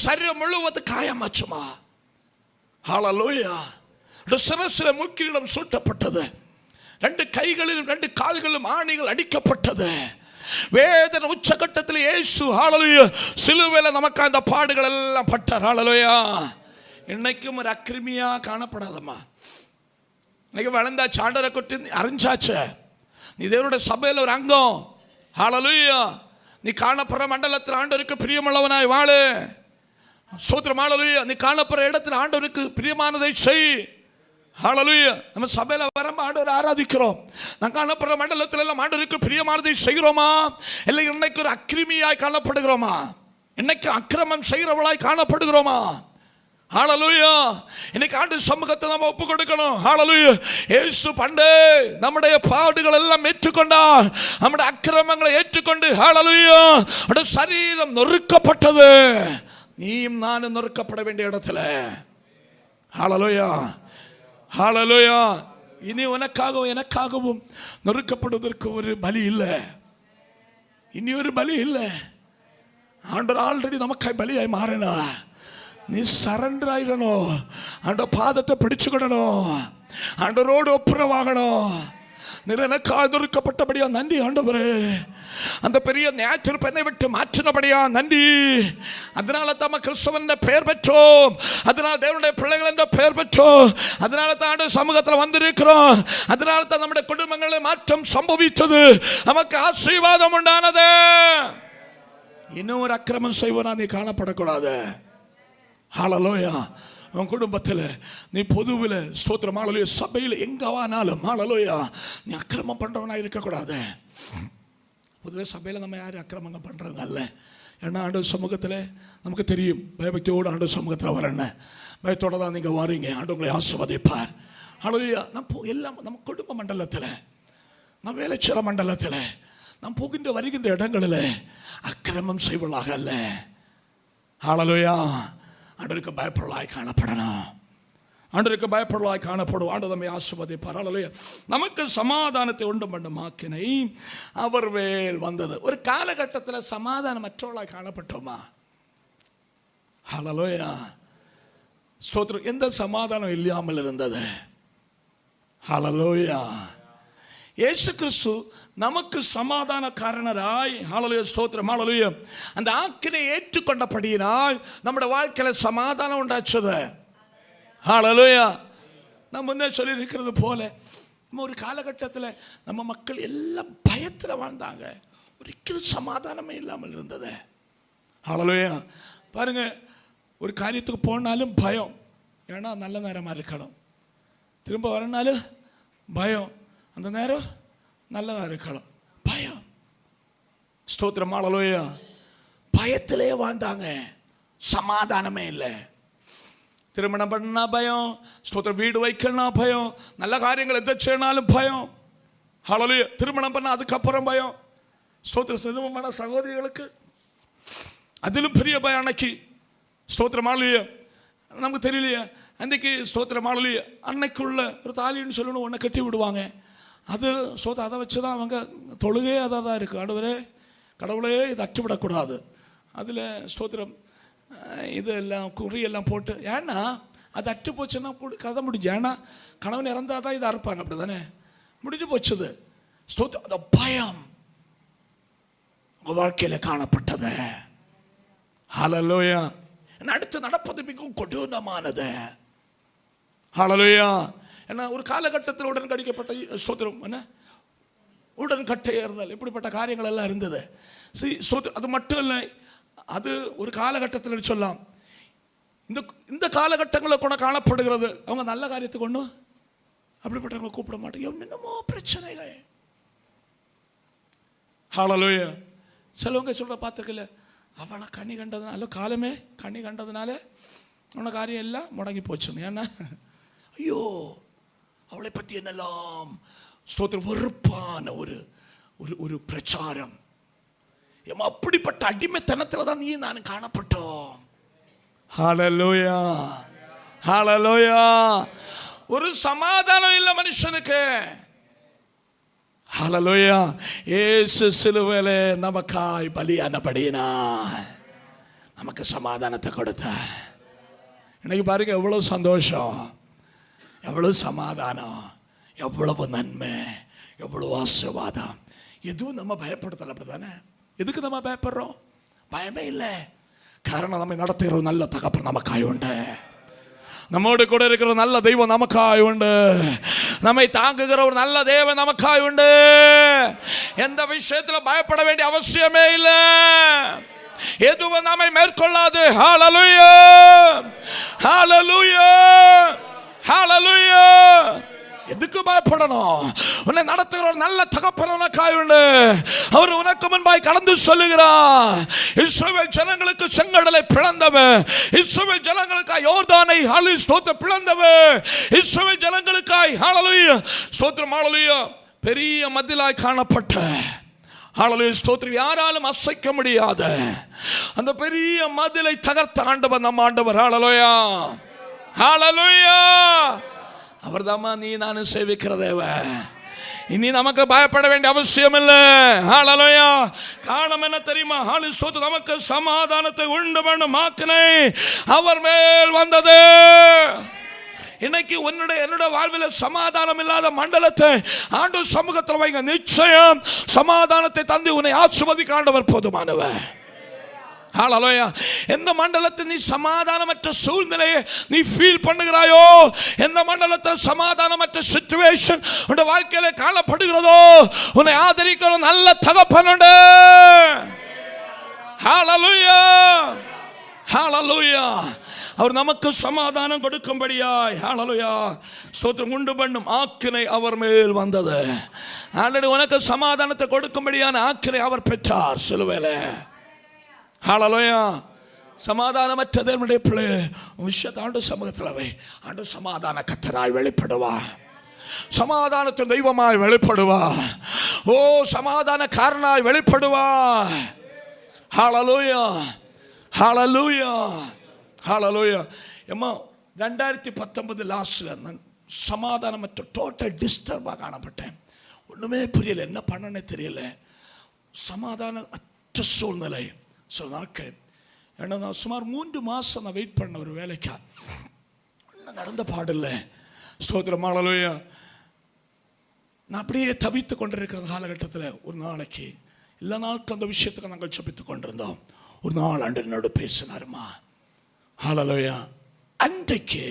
ശരീരം മുഴുവൻ കായമാച്ചുമാ. ഹല്ലേലൂയ. சிரசில முக்கிடம் சூட்டப்பட்டது, 2 கைகளிலும் 2 கால்களிலும் ஆணிகள் அடிக்கப்பட்டது. வேதனை உச்சகட்டத்தில் இயேசு ஹல்லேலூயா சிலுவையில நமக்கு அந்த பாடுகள் எல்லாம் பட்டார். ஹல்லேலூயா. இன்னைக்கும் ஒரு அக்கிரமியா காணப்படாதம்மா. இன்னைக்கு வளர்ந்தா சாண்டரை கொட்டி அறிஞ்சாச்சு, நீ தேவனுடைய சபையில் ஒரு அங்கம். ஹல்லேலூயா. நீ காணப்படுற மண்டலத்தில் ஆண்டவருக்கு பிரியமுள்ளவனாய் வாழு. ஸ்தோத்திரம், ஹல்லேலூயா. நீ காணப்படுற இடத்தில் ஆண்டவருக்கு பிரியமானதை செய். ஹல்லேலூயா. நம்ம சபையில் வரம்ப ஆண்டவரை ஆராதிக்கிறோம், நான் காணப்படுற மண்டலத்தில் எல்லாம் ஆண்டவருக்கு பிரியமானதை செய்கிறோமா? இல்லை இன்னைக்கு ஒரு அக்கிரமியாய் காணப்படுகிறோமா? இன்னைக்கு அக்கிரமம் செய்கிறவளாய் காணப்படுகிறோமா? ஹல்லேலூயா. இன்னைக்கு ஆண்டு சமூகத்தை நம்ம ஒப்பு கொடுக்கணும். ஹல்லேலூயா. இயேசு பண்டே நம்முடைய பாடுகள் எல்லாம் ஏற்றுக்கொண்டார், நம்முடைய அக்கிரமங்களை ஏற்றுக்கொண்டு ஹல்லேலூயா அவருடைய சரீரம் நொறுக்கப்பட்டது. நீயும் நானும் நொறுக்கப்பட வேண்டிய இடத்துல. ஹல்லேலூயா. ஹல்லேலூயா. இனி உனக்காகவும் எனக்காகவும் நொறுக்கப்படுவதற்கு ஒரு பலி இல்லை, இனி ஒரு பலி இல்லை. ஆண்டவர் ஆல்ரெடி நமக்காய் பலியாய் மாறினா. நீ சரண்டர் ஆயிடணும், ஆண்ட பாதத்தை பிடிச்சுக்கிடணும், ஆண்டவரோடு ஒப்புரவாகணும். எனக்காக நொறுக்கப்பட்டபடியா நன்றி ஆண்டவரே. அந்த பெரிய ஞாயிற்று பெண்ணை விட்டு மாற்றினபடியா நன்றி. அதனால தான் கிறிஸ்தவன் பெயர் பெற்றோம், அதனால தேவனுடைய பிள்ளைகள் என்ற பெயர் பெற்றோம், அதனால தான் சமூகத்தில் வந்திருக்கிறோம், அதனால தான் நம்முடைய குடும்பங்களில் மாற்றம் சம்பவித்தது, நமக்கு ஆசீர்வாதம் உண்டானது. இன்னும் ஒரு அக்கிரமம் செய்வனா நீ காணப்படக்கூடாது. ஹல்லேலூயா. உன் குடும்பத்தில், நீ பொதுவில், ஸ்தோத்திரம், ஹல்லேலூயா, சபையில் எங்கவானாலும் ஹல்லேலூயா நீ அக்கிரமம் பண்ணுறவனா இருக்கக்கூடாது. பொதுவே சபையில் நம்ம யாரும் அக்கிரமங்கள் பண்ணுறாங்க அல்ல. ஏன்னா ஆண்டவர் சமூகத்தில் நமக்கு தெரியும், பயபக்தியோடு ஆண்டவர் சமூகத்தில் வரேன்னு பயத்தோடு தான் நீங்கள் வாரீங்க. ஆண்டவர் உங்களை ஆசீர்வதிப்பார். ஹல்லேலூயா. எல்லாம் நம்ம குடும்ப மண்டலத்தில், நம்ம வேலைச்சர மண்டலத்தில், நாம் போகின்ற வருகின்ற இடங்களில் அக்கிரமம் செய்வதாக அல்ல. ஹல்லேலூயா. ஆண்டவருக்கு பயப்படலாய் காணப்படணும், ஆண்டவருக்கு பயப்படலாய் காணப்படும். ஆண்டவர் நம்மை ஆசீர்வதிப்பார். ஹல்லேலூயா. நமக்கு சமாதானத்தை உண்டு பண்ணும் ஆக்கினை அவர் மேல் வந்தது. ஒரு காலகட்டத்தில் சமாதானம் மற்றவர்களாய் காணப்பட்டோமா? ஹல்லேலூயா. ஸ்தோத்திரம். எந்த சமாதானம் இல்லாமல் இருந்தது. ஹல்லேலூயா. இயேசு கிறிஸ்து நமக்கு சமாதான காரணராய், ஹல்லேலூயா, ஸ்தோத்திரம், ஹல்லேலூயா, அந்த ஆக்கினை ஏற்றுக்கொண்டபடியினால் நம்முடைய வாழ்க்கையில் சமாதானம் உண்டாச்சது. ஹல்லேலூயா. நான் முன்னே சொல்லியிருக்கிறது போல, நம்ம ஒரு காலகட்டத்தில் நம்ம மக்கள் எல்லாம் பயத்தில் வாழ்ந்தாங்க, ஒரு சமாதானமே இல்லாமல் இருந்தது. ஹல்லேலூயா. பாருங்க, ஒரு காரியத்துக்கு போனாலும் பயம், ஏன்னா நல்ல நேரமாக இருக்கணும். திரும்ப வரனாலும் பயம், அந்த நேரம் நல்லதாக இருக்கணும், பயம். ஸ்தோத்திரம், ஹல்லேலூயா. பயத்திலே வாழ்ந்தாங்க, சமாதானமே இல்லை. திருமணம் பண்ணா பயம், ஸ்தோத்திரம், வீடு வைக்கணும் பயம், நல்ல காரியங்கள் எதை செய்யணாலும் பயம். ஹல்லேலூயா. திருமணம் பண்ண அதுக்கப்புறம் பயம். ஸ்தோத்திரம், திருமணமான சகோதரிகளுக்கு அதிலும் பெரிய பயம். அன்னைக்கு ஸ்தோத்திரம், ஹல்லேலூயா, நமக்கு தெரியலையா அன்றைக்கு, ஸ்தோத்திரம், ஹல்லேலூயா, அன்னைக்குள்ள ஒரு தாலின்னு சொல்லணும் ஒன்றை கட்டி விடுவாங்க. அது ஸ்தோத்திரம், அதை வச்சு தான் அவங்க தொழுகே அதாக தான் இருக்குது. ஆண்டவரே, கடவுளே, இதை அற்றுவிடக்கூடாது. அதில் ஸ்தோத்திரம் இது எல்லாம் குறியெல்லாம் போட்டு, ஏன்னா அது அற்று போச்சுன்னா கதை முடிஞ்சு. ஏன்னா கணவன் இறந்தால் தான் இதை அறுப்பாங்க, அப்படி தானே முடிஞ்சு போச்சுது. ஸ்தோத்திரம், அந்த பயம் உங்கள் வாழ்க்கையில் காணப்பட்டது. ஹல்லேலூயா. அடுத்து நடப்பது மிகவும் கொடூரமானது. ஹல்லேலூயா. ஏன்னா ஒரு காலகட்டத்தில் உடன் கடிக்கப்பட்ட, ஸ்தோத்திரம், என்ன உடன் கட்டை ஏறுதல், இப்படிப்பட்ட காரியங்கள் எல்லாம் இருந்தது. ஸ்தோத்திரம், அது மட்டும் இல்லை, அது ஒரு காலகட்டத்தில் சொல்லலாம். இந்த காலகட்டங்களில் கூட காணப்படுகிறது. அவங்க நல்ல காரியத்துக்கு ஒன்றும் அப்படிப்பட்டவங்களை கூப்பிட மாட்டாங்க, என்னமோ பிரச்சனைகள். ஹல்லேலூயா. சிலவங்க சொல்கிற பார்த்துக்கல, அவளை கனி கண்டதுனால, காலமே கனி கண்டதுனால அவன காரியம் எல்லாம் முடங்கி போச்சுன்னு. ஏன்னா ஐயோ, அவளை பற்றி என்னெல்லாம் ஸ்தோத்திரம், வெறுப்பான ஒரு ஒரு பிரச்சாரம். அப்படிப்பட்ட அடிமைத்தனத்தில் தான் நீ நான் காணப்பட்டோம். ஹல்லேலூயா. ஹல்லேலூயா. ஒரு சமாதானம் இல்லை மனுஷனுக்கு. ஹல்லேலூயா. இயேசு சிலுவையிலே நமக்காய் பலியானபடியினால் நமக்கு சமாதானத்தை கொடுத்தார். இன்னைக்கு பாருங்க, எவ்வளவு சந்தோஷம், எவ்வளவு சமாதானம், எவ்வளவு நன்மை, எவ்வளவு ஆசீர்வாதம். எதுவும் நம்ம பயப்படுத்தல, அப்படித்தானே? எதுக்கு நம்ம பயப்படுறோம்? பயமே இல்லை. காரணம், நம்மை நடத்துகிற ஒரு நல்ல தகப்பன் நமக்காய் உண்டு. நம்மோடு கூட இருக்கிற நல்ல தெய்வம் நமக்காய் உண்டு. நம்மை தாங்குகிற ஒரு நல்ல தேவன் நமக்காய் உண்டு. எந்த விஷயத்தில் பயப்பட வேண்டிய அவசியமே இல்லை. எதுவும் நம்மை மேற்கொள்ளாது. ஹல்லேலூயா, ஹல்லேலூயா, ஹல்லேலூயா. எதுக்கு பயப்படணும்? உன்னை நடத்துகிற ஒரு நல்ல தகப்பன் உனக்காய் உண்டு. அவர் உனக்கு முன்பாய் கடந்து சொல்லுகிறார். இஸ்ரவேல் ஜனங்களுக்கு செங்கடலை பிளந்தவர், இஸ்ரவேல் ஜனங்களுக்காய் யோர்தானை ஸ்தோத்திரம் பிளந்தவர், இஸ்ரவேல் ஜனங்களுக்காய் ஹல்லேலூயா ஸ்தோத்திரம் ஹல்லேலூயா பெரிய மதிலாய் காணப்பட்ட ஹல்லேலூயா ஸ்தோத்திரம் யாராலும் அசைக்க முடியாத அந்த பெரிய மதிலை தகர்த்த ஆண்டவர் நம்ம ஆண்டவர். ஹல்லேலூயா, ஹல்லேலூயா. அவர் தாமா நீ நானும் சேவிக்கிற தேவன். இனி நமக்கு பயப்பட வேண்டிய அவசியம் இல்லை. ஹல்லேலூயா. காரணம் என்ன தெரியுமா? ஹல்லேலூயா, நமக்கு சமாதானத்தை உண்டு பண்ணும் ஆக்கினை அவர் மேல் வந்தது. இன்னைக்கு என்னுடைய வாழ்வில் சமாதானம் இல்லாத மண்டலத்தை ஆண்டு சமூகத்தில் வைங்க. நிச்சயம் சமாதானத்தை தந்து உன்னை ஆசீர்வதிக்க ஆண்டவர் போதுமானவர். ஹல்லேலூயா. எந்த மண்டலத்தில் நீ சமாதானமற்ற சூழ்நிலையை நீ ஃபீல் பண்ணுகிறாயோ, எந்த மண்டலத்தில் சமாதானமற்ற சிச்சுவேஷன் உன்னுடைய வாழ்க்கையில காணப்படுகிறதோ, உன்னை ஆதரிக்கிற நல்ல தகப்பன் உண்டு. ஹல்லேலூயா, ஹல்லேலூயா. அவர் நமக்கு சமாதானம் கொடுக்கும்படியாய் ஹல்லேலூயா ஸ்தோத்திரம் உண்டு பண்ணும் ஆக்கினை அவர் மேல் வந்தது. ஆல்ரெடி உனக்கு சமாதானத்தை கொடுக்கும்படியான ஆக்கினை அவர் பெற்றார் சிலுவையில. ஹல்லேலூயா. சமாதானமற்ற தேவனுடைய பிள்ளை விஷயத்தை ஆண்டு சமூகத்தில் வை. ஆண்டு சமாதான கர்த்தராய் வெளிப்படுவா, சமாதானத்தின் தெய்வமாய் வெளிப்படுவா, ஓ சமாதான காரணாய் வெளிப்படுவா. ஹல்லேலூயா, ஹல்லேலூயா, ஹல்லேலூயா. எம்மா 2019 லாஸ்ட்ல நான் சமாதானமற்ற டோட்டல் டிஸ்டர்பாக காணப்பட்டேன். ஒன்றுமே புரியல, என்ன பண்ணனே தெரியல. சமாதான அற்ற சூழ்நிலை சில நாட்கள். ஏன்னா நான் சுமார் 3 மாதம் நான் வெயிட் பண்ண ஒரு வேலைக்கா நடந்த பாடில்லை. ஸ்தோத்திரம் ஹல்லேலூயா. நான் அப்படியே தவித்து கொண்டிருக்கிற காலகட்டத்தில் ஒரு நாளைக்கு எல்லா நாளுக்கும் அந்த விஷயத்துக்கு நாங்கள் ஜெபித்து கொண்டிருந்தோம். ஒரு நாள் என்னோடு பேசினாருமா. ஹல்லேலூயா. அன்றைக்கு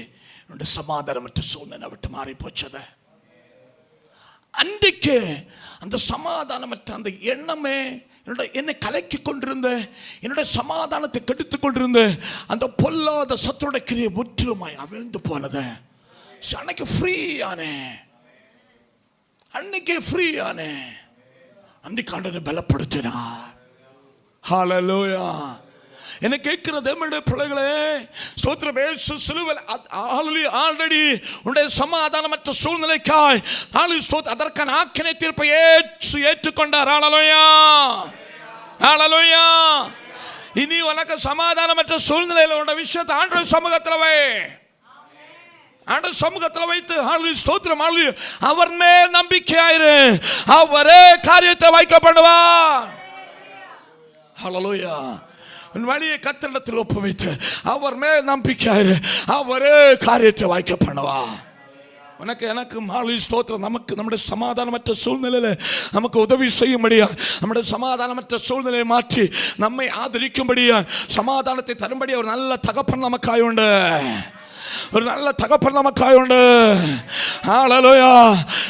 என்னோட சமாதானமற்ற சூழ்நிலை விட்டு மாறி போச்சது. அன்றைக்கு அந்த சமாதானமற்ற அந்த எண்ணமே என்னை கலக்கி கொண்டிருந்த, என்னுடைய சமாதானத்தை கெடுத்து கொண்டிருந்த அந்த பொல்லாத சத்துருடைய கிரியை முற்றிலுமாய் அவிழ்ந்து போனது. அன்னைக்கு ஃப்ரீ ஆனே, அன்னைக்கே ஃப்ரீ ஆனே. அன்னைக்கு ஆண்டவரை பலப்படுத்தினார். ஹல்லேலூயா. என்ன கேட்கிற தேவனுடைய பிள்ளைகளே, ஸ்தோத்திரம் இயேசு சிலுவையில் ஆல்ரெடி உன்னுடைய சமாதானமற்ற சூழ்நிலைக்காய் அதற்கான ஆக்கினை தீர்ப்பை ஏற்றுக்கொண்டார். ஹல்லேலூயா, ஹல்லேலூயா. இனி உனக்கு சமாதானமற்ற சூழ்நிலையில் உன்னுடைய விஷயத்தை ஆண்டவர் சமூகத்தில் வை. ஆண்டவர் சமூகத்தில் வைத்து ஹல்லேலூயா ஸ்தோத்திரம் ஹல்லேலூயா அவர் மேல் நம்பிக்கையாயிரு. அவரே காரியத்தை வைக்கப்படுவார். ஹல்லேலூயா. உன் வழியை கர்த்தரிடத்தில் ஒப்புவித்து அவர் மேல் நம்பிக்கையாயிரு. அவரே காரியத்தை வாய்க்க பண்ணுவா. உனக்கு எனக்கும் ஹல்லேலூயா ஸ்தோத்திரம். நமக்கு நம்முடைய சமாதானமற்ற சூழ்நிலையில் நமக்கு உதவி செய்யும்படியா, நம்முடைய சமாதானமற்ற சூழ்நிலையை மாற்றி நம்மை ஆதரிக்கும்படியா, சமாதானத்தை தரும்படியா ஒரு நல்ல தகப்பன் நமக்காய் உண்டு. ஒரு நல்ல தகப்பன் நமக்காய் உண்டு. ஹல்லேலூயா.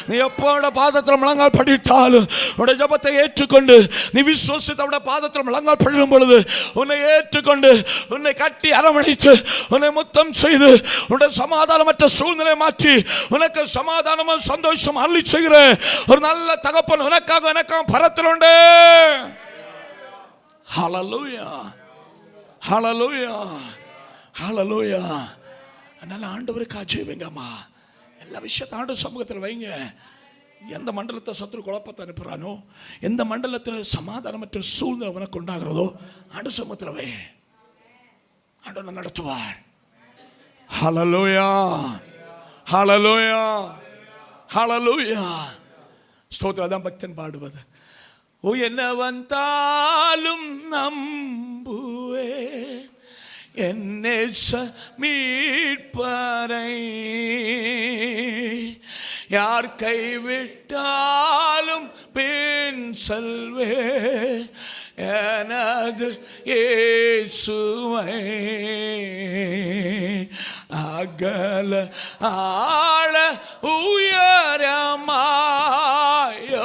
நீ எப்போட பாதத்தில் முழங்கால் படிட்டாலும் உன்னுடைய ஜெபத்தை ஏற்றுக்கொண்டு நீ விசுவாசித்து அவருடைய பாதத்தில் முழங்கால் படிடும் பொழுது உன்னை ஏற்றுக்கொண்டு உன்னை கட்டி அரவணைத்து உன்னை முத்தம் செய்து உன்னுடைய சமாதானமற்ற சூழ்நிலை மாற்றி உனக்கு சமாதானமும் சந்தோஷம் அள்ளி செய்கிற ஒரு நல்ல தகப்பன் உனக்காக எனக்காக பரத்தில் உண்டு. ஹல்லேலூயா, ஹல்லேலூயா, ஹல்லேலூயா. அதனால ஆண்டவருக்கு ஜெபிங்கம்மா. எல்லா விஷயத்தை ஆண்டு சமூகத்தில் வைங்க. எந்த மண்டலத்தை சத்துரு குழப்பத்தை அனுப்புகிறானோ, எந்த மண்டலத்தில் சமாதானமற்ற சூழ்நிலை உனக்கு உண்டாகிறதோ ஆண்டு சமூகத்தில் வை. ஆண்டவர் நடத்துவார். ஹல்லேலூயா, ஹல்லேலூயா, ஹல்லேலூயா. ஸ்தோத்திரம். அதான் பக்தன் பாடுவது. ஓ என்ன வந்தாலும் நம்புவேன் என்னை மீட்பரை, யார் கைவிட்டாலும் பின் செல்வே எனது இயேசுவை. அகல ஆழ உயரமாய்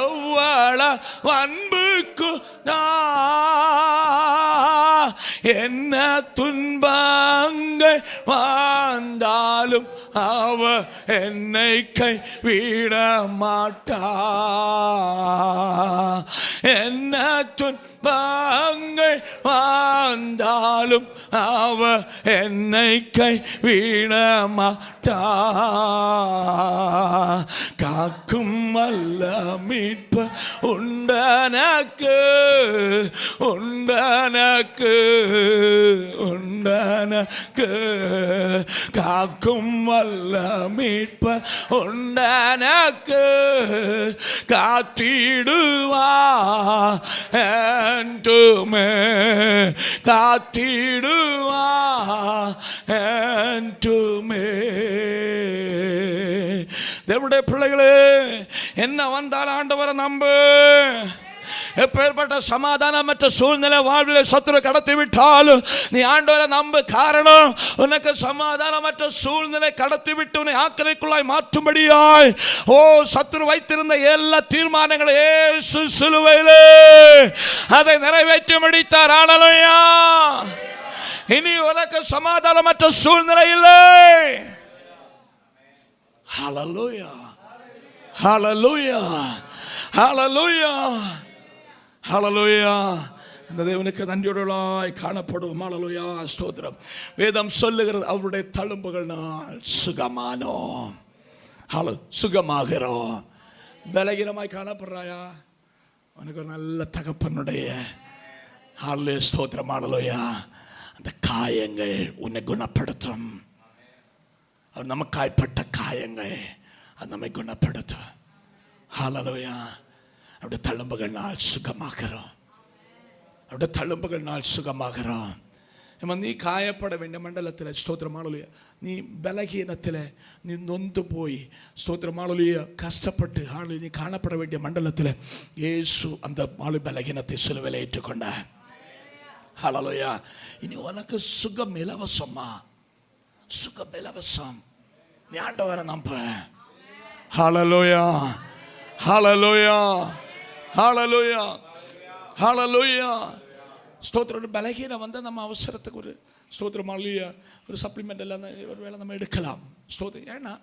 எவ்வள அன்புக்கு என்ன துன்பங்கள் வந்தாலும் அவ என்னை கைவிட மாட்டா. என்ன துன்பங்கள் வந்தாலும் அவ என்னை கைவிட மாட்டா. காக்கும் அல்ல மீட்ப உண்டனக்கு உண்டனக்கு உண்டனக்கு, காக்கும் அல்ல மீட்ப உண்டனக்கு காத்திடுவா என்றுமே காத்திடுவா என்றுமே. தேவனுடைய பிள்ளைகளே, என்ன வந்தால் ஆண்டவரை நம்பு. எப்பேற்பட்ட சமாதானமற்ற சூழ்நிலை வாழ்வில் சத்துரு கடத்தி விட்டாலும் நீ ஆண்டவரை நம்பு. காரணம், உனக்கு சமாதானமற்ற சூழ்நிலை கடத்தி விட்டு உன்னை ஆக்கினைக்குள்ளாய் மாற்றும்படியாய் சத்துரு வைத்திருந்த எல்லா தீர்மானங்களை இயேசு சிலுவையிலே அதை நிறைவேற்றி முடித்தார். ஹல்லேலூயா. இனி உனக்கு சமாதானமற்ற சூழ்நிலை இல்லை. ஹல்லேலூயா ஹல்லேலூயா ஹல்லேலூயா ஹல்லேலூயா. இந்த தேவனுக்கு நன்றியுடலாய் காணப்படும். ஹல்லேலூயா ஸ்தோத்திரம். வேதம் சொல்லுகிறது, அவருடைய தழும்புகளால் சுகமானோம். சுகமாகிறோம். பலகீனமாய் காணப்படுறாயா? உனக்கு ஒரு நல்ல தகப்பனுடைய ஹல்லேலூயா ஸ்தோத்திரம். ஹல்லேலூயா. அந்த காயங்கள் உன்னை குணப்படுத்தும். அவர் நமக்காய்ப்பட்ட காயங்கள் அது நம்மை குணப்படுத்தும். ஹல்லேலூயா. அவருடைய தழும்புகளால் சுகமாகிறோம். அவருடைய தழும்புகளால் சுகமாகிறோம். நீ காயப்பட வேண்டிய மண்டலத்தில் ஸ்தோத்திரம். ஹல்லேலூயா. நீ பலகீனத்தில் நீ நொந்து போய் ஸ்தோத்திரம். ஹல்லேலூயா. கஷ்டப்பட்டு ஹல்லேலூயா நீ காணப்பட வேண்டிய மண்டலத்தில் இயேசு அந்த பலகீனத்தை சிலுவையில் ஏற்றுக்கொண்டார். ஹல்லேலூயா. இனி உனக்கு சுகம் இலவசமா? சுகம் இலவசம். நீ ஆண்டவரை நம்ப. ஹல்லேலூயா ஹல்லேலூயா ஹல்லேலூயா ஹல்லேலூயா ஸ்தோத்திரம். பலகீனம் வந்து நம்ம அவசரத்துக்கு ஒரு ஸ்தோத்திரம் ஹல்லேலூயா ஒரு சப்ளிமெண்ட் எல்லாம் ஒரு வேளை நம்ம எடுக்கலாம். ஸ்தோத்திரம். ஏன்னா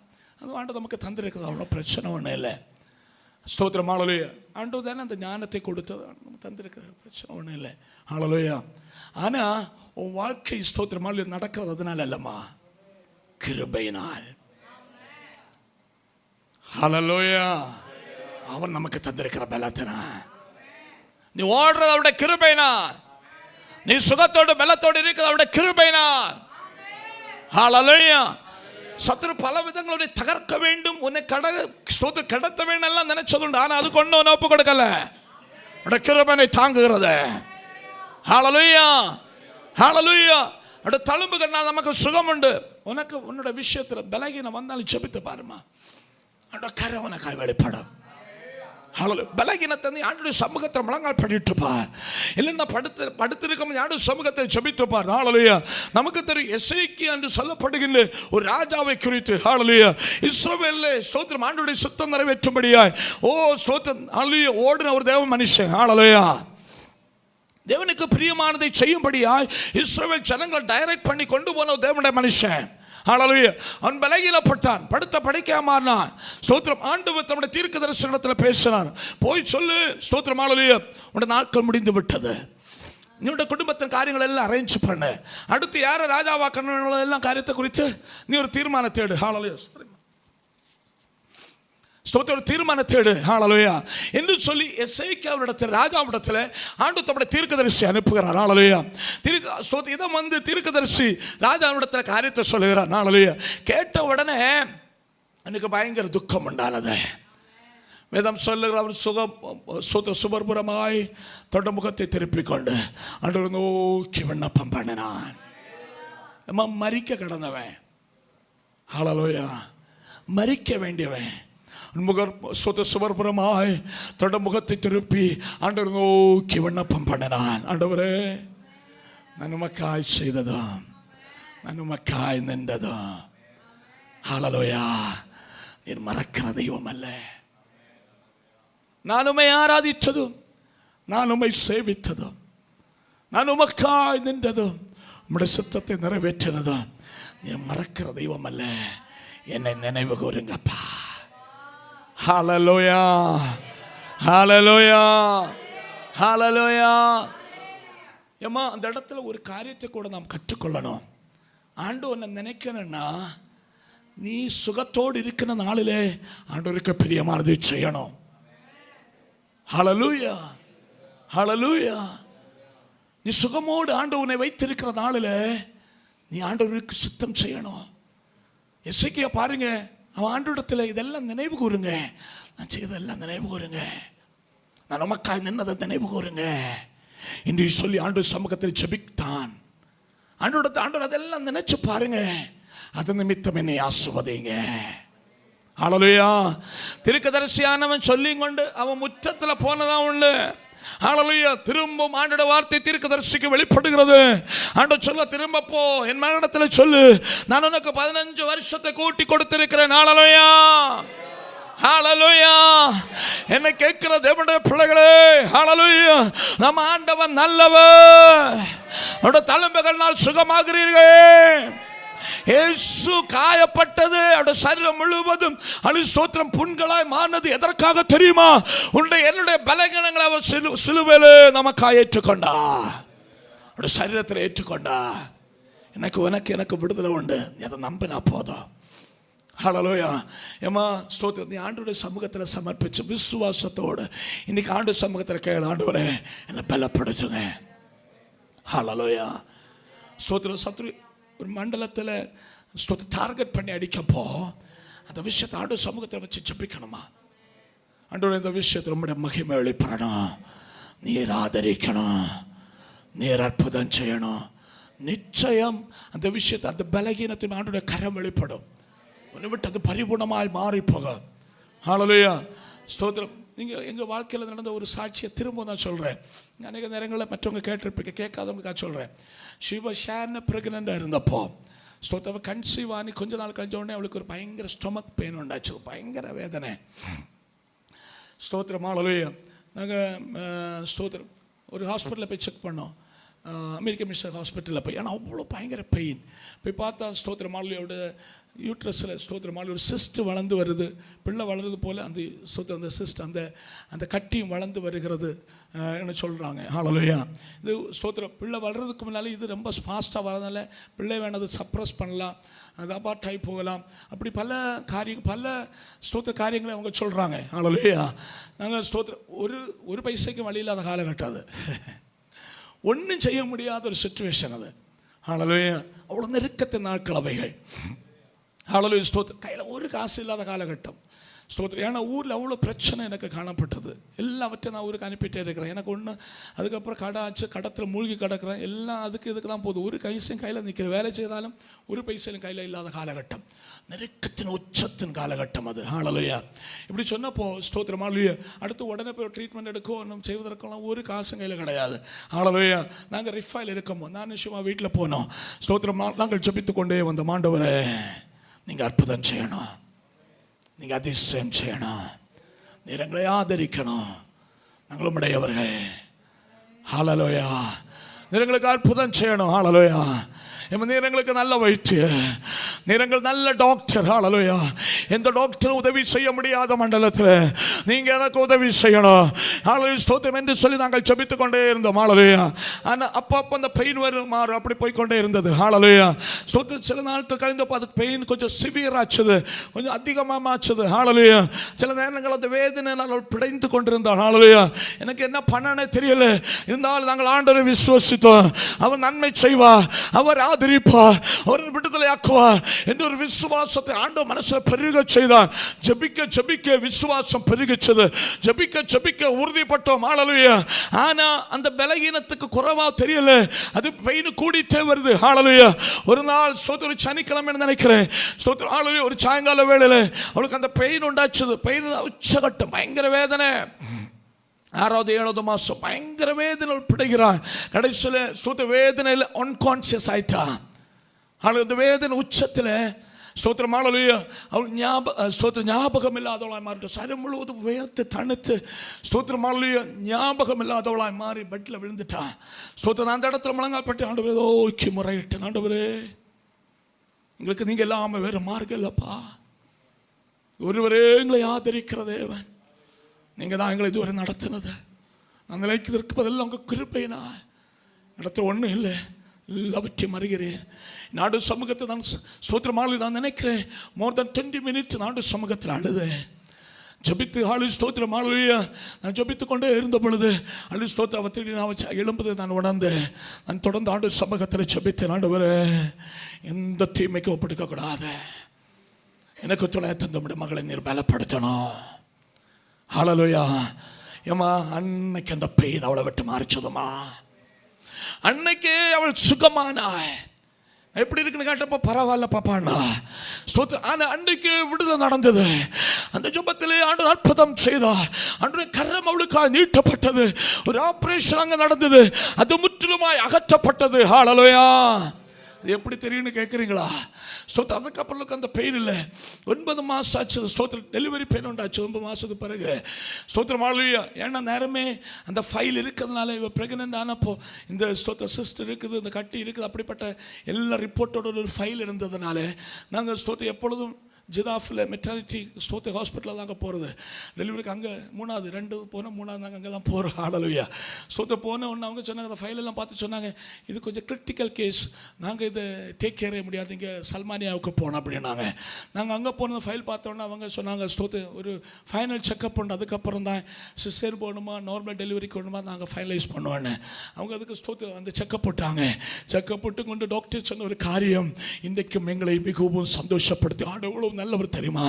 அது ஆண்டு நமக்கு தந்திருக்குது, அவ்வளோ பிரச்சனை ஒன்றும் இல்லை. ஸ்தோத்திரம். ஹல்லேலூயா. ஆண்டு தானே அந்த ஞானத்தை கொடுத்தது, நம்ம தந்திருக்கிற பிரச்சனை ஒன்றும் இல்லை. ஹல்லேலூயா. ஆனால் உன் வாழ்க்கை ஸ்தோத்திரம் ஹல்லேலூயா நடக்கிறது அதனால இல்லைம்மா, கிருபையினால். ஹல்லேலூயா. அவன் நமக்கு தந்திருக்கிற பலத்தினா நீ ஓடுறது அவருடைய கிருபையினால். நீ சுகத்தோடு பலத்தோடு இருக்கிறது அவருடைய கிருபையினால். ஹல்லேலூயா. சத்துரு பல விதங்களுடைய தகர்க்க வேண்டும், உன்னை கடத்த வேண்டும் எல்லாம் நினைச்சதுண்டு. ஆனால் அது கொண்டு உன்னை ஒப்பு கொடுக்கல. அவருடைய கிருபையை தாங்குகிறது. ஹல்லேலூயா ஹல்லேலூயா. அவருடைய தழும்புகள்னால் நமக்கு சுகம் உண்டு. உனக்கு உன்னோட விஷயத்தில் பலகீனம் வந்தாலும் ஜெபித்து பாருமா, அவருடைய கரை உனக்காய் வெளிப்படும். பலகீனத்தை நீ ஆண்டுடைய சமூகத்தில் முழங்கால் பண்ணிட்டு பார். இல்லைன்னா படுத்திருக்கும் ஆண்டு சமூகத்தை ஜெபித்து பார். ஹல்லேலூயா. நமக்கு தெரியும் எசேக்கியா என்று சொல்லப்படுகின்ற ஒரு ராஜாவை குறித்து. ஹல்லேலூயா. இஸ்ரவேலிலே ஸ்தோத்திரம் ஆண்டுடைய சுத்தம் நிறைவேற்றும்படியாய் ஸ்தோத்திரம் ஹல்லேலூயா ஓடின ஒரு தேவ மனுஷன். ஹல்லேலூயா. தேவனுக்கு பிரியமானதை செய்யும்படியாய் இஸ்ரவேல் ஜனங்கள் டைரக்ட் பண்ணி கொண்டு போன தேவனுடைய மனுஷன். ஹல்லேலூயா. அவன் பலகீனப்பட்டான், படுத்த படுக்கையா மாறினான். ஸ்தோத்திரம். ஆண்டவர் தம்முடைய தீர்க்கதரிசனத்தில் பேசினார். போய் சொல்லு ஸ்தோத்திரம். ஹல்லேலூயா. உன்னுடைய நாட்கள் முடிந்து விட்டது. நீ குடும்பத்தின் காரியங்கள் எல்லாம் அரேஞ்ச் பண்ணு. அடுத்து யாரை ராஜாவாக்கணும் எல்லாம் காரியத்தை குறித்து நீ ஒரு தீர்மானத்தை எடு. ஹல்லேலூயா. ஸ்தோத்திர தீர்மானத்தேடு. ஹல்லேலூயா என்று சொல்லி எசேக்கியாவிடத்தில் ராஜாவிடத்தில் ஆண்டு தம்முடைய தீர்க்கதரிசி அனுப்புகிறார். ஹல்லேலூயா. இதை வந்து தீர்க்கதரிசி ராஜாவிடத்தில் காரியத்தை சொல்லுகிறார். ஹல்லேலூயா. கேட்ட உடனே எனக்கு பயங்கர துக்கம் உண்டானது. வேதம் சொல்லுகிற அவர் சுபர்புறமாய் தொண்ட முகத்தை திருப்பிக் கொண்டு ஆண்டவரை நோக்கி விண்ணப்பம் பண்ணினான். மரிக்க கடந்தவன், ஹல்லேலூயா, மரிக்க வேண்டியவன் சுபர்புறமாய் தொண்ட முகத்தை திருப்பி ஆண்டவரை நோக்கி விண்ணப்பம் பண்ணினான். ஆண்டவரே, நான் உமக்காய் செய்ததும் நான் உமக்காய் நின்றதும், ஹல்லேலூயா, நீர் மறக்கிற தெய்வம் அல்ல. நான் உம்மை ஆராதித்ததும் நான் உம்மை சேவித்ததும் நான் உமக்காய் நின்றதும் உம்முடைய சித்தத்தை நிறைவேற்றினதும் நீர் மறக்கிற தெய்வம் அல்ல. என்னை நினைவு கூறுங்கப்பா. ஹல்லேலூயா, ஹல்லேலூயா, ஹல்லேலூயா. ஏம்மா, அந்த இடத்துல ஒரு காரியத்தை கூட நாம் கற்றுக்கொள்ளணும். ஆண்டவனை நினைக்கணும்னா நீ சுகத்தோடு இருக்கிற நாளிலே ஆண்டவருக்கு பிரியமானது செய்யணும். ஹல்லேலூயா, ஹல்லேலூயா. நீ சுகமோடு ஆண்டவனை வைத்திருக்கிற நாளில் நீ ஆண்டவருக்கு சுத்தம் செய்யணும். எசேக்கியா பாருங்க, அவன் ஆண்டவரிடத்தில் இதெல்லாம் நினைவு கூறுங்க, நான் செய்ததெல்லாம் நினைவு கூறுங்க, நான் உமக்காய் நின்னதை நினைவு கூறுங்க என்று சொல்லி ஆண்டவர் சமூகத்தில் ஜெபித்தான். ஆண்டவர் அதெல்லாம் நினைச்சு பாருங்க, அது நிமித்தம் என்னை ஆசீர்வதிங்க. ஹல்லேலூயா. தீர்க்கதரிசியானவன் சொல்லி கொண்டு அவன் முற்றத்தில் போனதான் உண்டு. ஹல்லேலூயா. திரும்பவும் ஆண்டோட வார்த்தை தீர்க்கதரிசிக்கு வெளிப்படுகிறது. ஆண்டவர் சொல்ல, திரும்ப போ, என் மகனிடத்தில் சொல்லு, நான் உனக்கு 15 வருஷத்தை கூட்டி கொடுத்திருக்கிறேன். ஹல்லேலூயா, ஹல்லேலூயா. என்னை கேட்கிற தேவனுடைய பிள்ளைகளே, ஹல்லேலூயா, நம்ம ஆண்டவன் நல்லவர். அவருடைய தழும்புகளால் சுகமாகிறீர்கள். இயேசு காயப்பட்டது, அவருடைய சரீரம் முழுவதும் ஸ்தோத்திரம் புண்களாய் மாறினது எதற்காக தெரியுமா? உன்னுடைய என்னுடைய பலகீனங்களை அவர் சிலுவையிலே நமக்காக ஏற்றுக்கொண்டா, அவருடைய சரீரத்தில் ஏற்றுக்கொண்டா. எனக்கு விடுதலை உண்டு, அதை நம்பினா போதும். ஹல்லேலூயா. ஏமா ஸ்தோத்திரம், நீ ஆண்டவருடைய சமூகத்தில் சமர்ப்பிச்சு விசுவாசத்தோடு இன்னைக்கு ஆண்டு சமூகத்தில் கேளு, ஆண்டவரே என்னை பலப்படுத்துங்க. ஹல்லேலூயா. ஸ்தோத்திரம். சத்ரு ஒரு மண்டலத்தில் டார்கெட் பண்ணி அடிக்கப்போ அந்த விஷயத்தை ஆண்டு சமூகத்தில் வச்சு ஜெபிக்கணுமா? ஆண்டவரே, இந்த விஷயத்தை நம்முடைய மகிமை வெளிப்படணும், நீர் ஆதரிக்கணும், நீர் அற்புதம் செய்யணும். நிச்சயம் அந்த விஷயத்தை, அந்த பலகீனத்தை ஆண்டோட கரம் வெளிப்படும். ஒன்று விட்டு அது பரிபூர்ணமாய் மாறி போகும். ஹல்லேலூயா. ஸ்தோத்திரம். நீங்கள் எங்கள் வாழ்க்கையில் நடந்த ஒரு சாட்சியை திரும்ப நான் சொல்கிறேன். அநேக நேரங்களில் மற்றவங்க கேட்டிருப்பீங்க, கேட்காதவங்களுக்காக சொல்கிறேன். ஷீவா ஷேர்னு ப்ரெக்னெண்ட்டாக இருந்தப்போ ஸ்தோத்திரம் கன்சீவ் ஆனி கொஞ்ச நாள் கழிஞ்ச உடனே அவளுக்கு ஒரு பயங்கர ஸ்டொமக் பெயின் உண்டாச்சு, பயங்கர வேதனை. ஸ்தோத்திரம். ஹல்லேலூயா. நாங்கள் ஸ்தோத்திரம் ஒரு ஹாஸ்பிட்டலில் போய் செக் பண்ணோம், அமெரிக்கன் மிஷன் ஹாஸ்பிட்டலில் போய். ஆனால் அவ்வளோ பயங்கர பெயின். போய் பார்த்தா ஸ்தோத்திரம் ஹல்லேலூயாவோட யூட்ரஸில் ஸ்தோத்திரம் ஒரு சிஸ்ட் வளர்ந்து வருது. பிள்ளை வளருது போல் அந்த ஸ்தோத்திரம் அந்த சிஸ்ட் அந்த கட்டியும் வளர்ந்து வருகிறது என்ன சொல்கிறாங்க. ஹல்லேலூயா. இது ஸ்தோத்திரம் பிள்ளை வளர்றதுக்கு முன்னாலே இது ரொம்ப ஃபாஸ்ட்டாக வரதுனால பிள்ளை வேணது சப்ரஸ் பண்ணலாம், அது அபார்ட் ஆகி போகலாம், அப்படி பல ஸ்தோத்திர காரியங்களை அவங்க சொல்கிறாங்க. ஹல்லேலூயா. நாங்கள் ஸ்தோத்திரம் ஒரு பைசைக்கு வழி இல்லாத காலகட்டம் அது, ஒன்றும் செய்ய முடியாத ஒரு சிச்சுவேஷன் அது. ஹல்லேலூயா. அவ்வளோ நெருக்கத்தின் நாட்கள் அவைகள். ஹல்லேலூயா. ஸ்தோத்திரம். கையில் ஒரு காசு இல்லாத காலகட்டம். ஸ்தோத்திரம். ஏன்னா ஊரில் அவ்வளோ பிரச்சனை எனக்கு காணப்பட்டது. எல்லாவற்றையும் நான் ஊருக்கு அனுப்பிட்டே இருக்கிறேன். எனக்கு ஒன்று அதுக்கப்புறம் கடை ஆச்சு, கடத்தில் மூழ்கி கிடக்கிறேன். எல்லாம் இதுக்கு தான் போகுது. ஒரு பைசையும் கையில் நிற்கிற, வேலை செய்தாலும் ஒரு பைசையும் கையில் இல்லாத காலகட்டம், நெருக்கத்தின் உச்சத்தின் காலகட்டம் அது. ஹல்லேலூயா. இப்படி சொன்னப்போ ஸ்தோத்திரம் ஹல்லேலூயா. அடுத்து உடனே போய் ட்ரீட்மெண்ட் எடுக்கும் நம்ம செய்வதற்கெல்லாம் ஒரு காசும் கையில் கிடையாது. ஹல்லேலூயா. நாங்கள் ரிஃபைல் இருக்கோமோ, நான் நிச்சயமாக வீட்டில் போனோம். ஸ்தோத்திரம். நாங்கள் ஜெபித்து கொண்டே வந்த, ஆண்டவரே நீங்கள் அற்புதம் செய்யணும், நீங்கள் அதிசயம் செய்யணும், நீர் எங்களை ஆதரிக்கணும், நாங்கள் உடையவர்கள். ஹல்லேலூயா. நீர் எங்களுக்கு அற்புதம் செய்யணும். ஹல்லேலூயா. நீர் எங்களுக்கு நல்ல வைத்திய, நீர் எங்கள் நல்ல டாக்டர். ஹல்லேலூயா. எந்த டாக்டரும் உதவி செய்ய முடியாத மண்டலத்தில் நீங்கள் எனக்கு உதவி செய்யணும். ஹல்லேலூயா. ஸ்தோத்திரம் என்று சொல்லி நாங்கள் ஜெபித்து கொண்டே இருந்தோம். ஹல்லேலூயா. ஆனால் அப்போ அந்த பெயின் மாறும் அப்படி போய்கொண்டே இருந்தது. ஹல்லேலூயா. ஸ்தோத்திரம். சில நாட்கள் கழிந்தப்போ அது பெயின் கொஞ்சம் சிவியர் ஆச்சுது, கொஞ்சம் அதிகமாக ஆச்சுது. ஹல்லேலூயா. சில நேரங்கள் அந்த வேதனை நாங்கள் பிடைந்து கொண்டிருந்தோம். ஹல்லேலூயா. எனக்கு என்ன பண்ணனே தெரியல. இருந்தாலும் நாங்கள் ஆண்டவரை விசுவாசித்தோம். அவர் நன்மை செய்வார், அவர் ஆதரிப்பார், அவர் விடுதலை ஆக்குவார் என்ற ஒரு விசுவாசத்தை ஆண்டவர் மனசில் பெருக பெருக செய்தான். ஜெபிக்க ஜெபிக்க விசுவாசம் பெருகிச்சது. ஜெபிக்க ஜெபிக்க உறுதிப்பட்டோம். ஹல்லேலூயா. ஆனா அந்த பலகீனத்துக்கு குறைவா தெரியல, அது பெயின் கூடிட்டே வருது. ஹல்லேலூயா. ஒரு நாள் ஸ்தோத்திரம் சனிக்கிழமை நினைக்கிறேன், ஸ்தோத்திரம் ஹல்லேலூயா, ஒரு சாயங்கால வேளையில அவளுக்கு அந்த பெயின் உண்டாச்சது. பெயின் உச்சகட்டம், பயங்கர வேதனை. 6வது 7வது மாசம் பயங்கர வேதனை பிடிக்கிறான். கடைசியில் ஸ்தோத்திர வேதனையில் அன்கான்சியஸ் ஆயிட்டான். ஆனால் இந்த வேதனை உச்சத்தில் ஸ்தோத்திரம் ஹல்லேலூயா அவள் ஞாபகம் இல்லாதவளாய் மாறிட்டு சரி முழுவதும் வேர்த்து தணுத்து ஸ்தோத்திரம் ஹல்லேலூயா ஞாபகம் இல்லாதவளாய் மாறி பெட்டில் விழுந்துட்டான். ஸ்தோத்திரம் அந்த இடத்துல முழங்கால் பட்டு ஆண்டவரே ஓக்கி முறையிட்டு, ஆண்டவரே எங்களுக்கு நீங்கள் இல்லாமல் வேறு மார்க்கம் இல்லைப்பா, ஒருவரே எங்களை ஆதரிக்கிற தேவன், நீங்கள் தான் எங்களை இதுவரை நடத்தினது, நான் நிலைக்கிறதுக்கு பதில் உங்கள் கிருபையினா நடத்த ஒன்றும் இல்லை, எல்லாவற்றையும் அறிகிறேன். நாடு சமூகத்தை நான் ஸ்தோத்திரமாக நான் நினைக்கிறேன். மோர் தென் 20 minutes நாடு சமூகத்தில் அழுதேன். ஜபித்து ஆளு ஸ்தோத்திரம் ஹல்லேலூயா. நான் ஜபித்து கொண்டே இருந்த பொழுது அழு ஸ்தோத்திரம் அவத்திரி நான் எழும்புதை நான் உணர்ந்தேன். நான் தொடர்ந்து ஆண்டு சமூகத்தில் ஜபித்தேன். ஆண்டவரே எந்த தீமைக்கு ஒப்படைக்கக்கூடாது, எனக்கு துணை தந்த மகளை நீர் பலப்படுத்தணும். ஹல்லேலூயா. ஏமா அன்னைக்கு அந்த பெயின் அவளை விட்டு மாறிச்சதுமா, அன்னைக்கு அவள் சுகமானாய். எப்படி இருக்குன்னு கேட்டப்போ பரவாயில்ல பாப்பாண்ணா ஸ்தோத்திரம். ஆனால் அன்றைக்கு விடுதலை நடந்தது. அந்த ஜெபத்திலே ஆண்டவர் அற்புதம் செய்தார். அன்றைய கரம் அவளுக்காக நீட்டப்பட்டது. ஒரு ஆபரேஷன் அங்கே நடந்தது. அது முற்றிலுமாய் அகற்றப்பட்டது. ஹல்லேலூயா. அது எப்படி தெரியும்னு கேட்குறீங்களா? ஸ்தோத்திரம். அதுக்கப்புறம் அந்த பெயின் இல்லை. 9 மாதம் ஆச்சு ஸ்தோத்திரம். டெலிவரி பெயின் உண்டாச்சு 9 மாதத்துக்கு பிறகு. ஸ்தோத்திரம் ஹல்லேலூயா. ஏன்னா நேரமே அந்த ஃபைல் இருக்கிறதுனால இவ ப்ரெக்னென்ட் ஆனப்போ இந்த ஸ்தோத்திர சிஸ்டர் இருக்குது, இந்த கட்டி இருக்குது, அப்படிப்பட்ட எல்லா ரிப்போர்ட்டோட ஒரு ஃபைல் இருந்ததுனால நாங்கள் ஸ்தோத்திரம் எப்பொழுதும் ஜிதாஃபில் மெட்டர்னிட்டி ஸ்தோத்திர ஹாஸ்பிட்டலில் தாங்க போகிறது. டெலிவரிக்கு அங்கே 3வது 2 போனால் 3வது நாங்கள் அங்கே தான் போகிறோம். ஹல்லேலூயா. ஸ்தோத்திரம் போன ஒன்று அவங்க சொன்னாங்க, அந்த ஃபைலெல்லாம் பார்த்து சொன்னாங்க, இது கொஞ்சம் கிரிட்டிக்கல் கேஸ், நாங்கள் இதை டேக் கேர் முடியாது, இங்கே சல்மானியாவுக்கு போனோம் அப்படின்னாங்க. நாங்கள் அங்கே போன ஃபைல் பார்த்தோன்னா அவங்க சொன்னாங்க, ஸ்தோத்திரம் ஒரு ஃபைனல் செக்கப் பண்ணு, அதுக்கப்புறம் தான் சிசேர் போகணுமா நார்மல் டெலிவரிக்கு வேணுமா நாங்கள் ஃபைனலைஸ் பண்ணுவோன்னு. அவங்க அதுக்கு ஸ்தோத்திரம் அந்த செக்கப் போட்டாங்க. செக்கப் போட்டு கொண்டு டாக்டர் சொன்ன ஒரு காரியம் இன்றைக்கும் எங்களை மிகவும் சந்தோஷப்படுத்தி ஆண்டவளும் நல்லவர் தெரியுமா.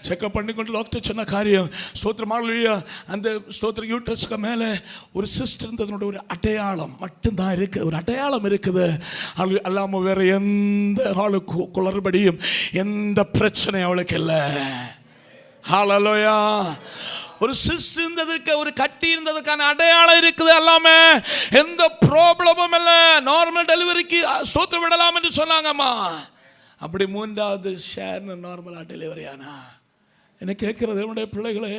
செக்கப் பண்ணி கொண்டு டாக்டர் சொன்ன காரியம் ஸ்தோத்திரம் ஹல்லேலூயா. அந்த ஸ்தோத்திர யூட்ரஸ்க்கு மேலே ஒரு சிஸ்டர் இருந்ததனோட ஒரு அடையாளம் மட்டும்தான் இருக்குது, ஒரு அடையாளம் இருக்குது. அல்லாமல் வேற எந்த ஆளுக்கு குளறுபடியும் எந்த பிரச்சனை அவளுக்கு இல்லை. ஹல்லேலூயா. ஒரு சிஸ்டர் இருந்ததுக்கு, ஒரு கட்டி இருந்ததுக்கான அடையாளம் இருக்குது. எல்லாமே எந்த ப்ராப்ளமும் இல்லை. நார்மல் டெலிவரிக்கு ஸ்தோத்திரம் விடலாம் என்று சொன்னாங்கம்மா. அப்படி 3வது ஷேர்னு நார்மலாக டெலிவரி ஆனா என்ன கேட்கிற தேவனுடைய பிள்ளைகளே,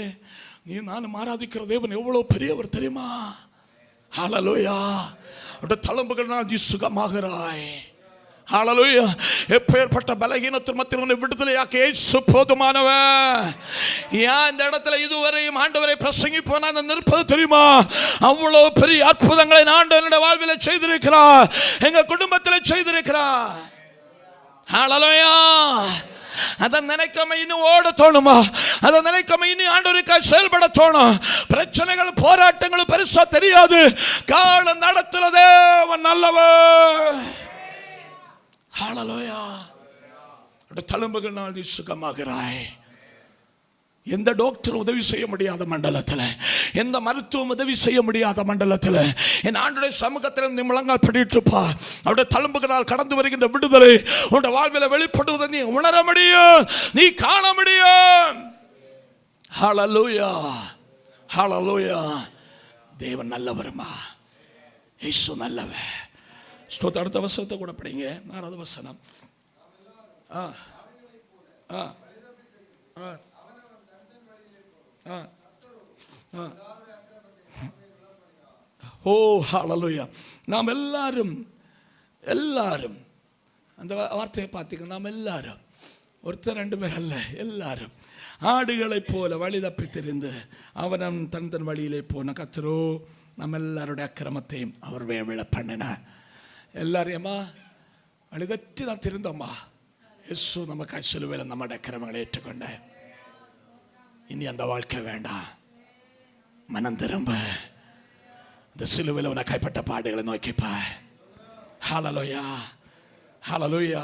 நீ நான் ஆராதிக்கிற தேவன் எவ்வளோ பெரியவர் தெரியுமா. ஹல்லேலூயா. அவருடைய தழும்புகள்னால் நீ சுகமாகிறாய். ஹல்லேலூயா. எப்பேற்பட்ட பலகீனத்தின் மத்தியில் உன்னை விடுதலையாக்க இயேசு போதுமானவர். ஏன் இந்த இடத்துல இதுவரையும் ஆண்டவரை பிரசங்கிப்போனா நிற்பது தெரியுமா? அவ்வளோ பெரிய அற்புதங்களை ஆண்டவருடைய வாழ்வில் செய்திருக்கிறார், எங்க குடும்பத்தில் செய்திருக்கிறார். ஹல்லேலூயா. அதை நினைக்காம இன்னும் ஓட தோணுமா? அதை நினைக்காம இன்னும் ஆண்டவருக்காக செயல்பட தோணும். பிரச்சனைகள் போராட்டங்களும் பெருசா தெரியாது. காலம் நடத்துறதே அவன் நல்லவர். ஹல்லேலூயா. தழும்புகள் நாள் நீ சுகமாகிறாய். எந்த டாக்டர் உதவி செய்ய முடியாத மண்டலத்தில், எந்த மருத்துவம் உதவி செய்ய முடியாத மண்டலத்தில் என் ஆண்டுடைய சமூகத்தில் நீ முழங்கால் படிட்டுப்பா. அவருடைய தழும்புகளால் கடந்து வருகின்ற விடுதலை உன்னுடைய வாழ்வில் வெளிப்படுவதை நீ உணர முடியும், நீ காண முடியும். ஹல்லேலூயா. ஹல்லேலூயா. தேவன் நல்லவருமா, இயேசு நல்லவர். ஸ்தோத்திரம். அடுத்த வசனத்தை கூட படிங்க. 4வது வசனம். ஓ ஹல்லேலூயா. நாம் எல்லாரும் அந்த வார்த்தையை பார்த்தீங்கன்னா நாம் எல்லாரும் ஒருத்தர் 2 பேர் அல்ல, எல்லாரும் ஆடுகளைப் போல வழி தப்பி தெரிந்து அவன் தன் வழியிலே போன கர்த்தரோ நம்ம எல்லாருடைய அக்கிரமத்தையும் அவர் விழ பண்ணினார். எல்லாரையுமா வழி தட்டி தான் திருந்தோம்மா. இயேசு நமக்காய் சிலுவையில் நம்முடைய அக்கிரமங்களை ஏற்றுக்கொண்ட இனி அந்த வாழ்க்கை வேண்டாம். மனம் திரும்ப இந்த சிலுவையில் உன கைப்பட்ட பாடுகளை நோக்கிப்பார். ஹல்லேலூயா. ஹல்லேலூயா.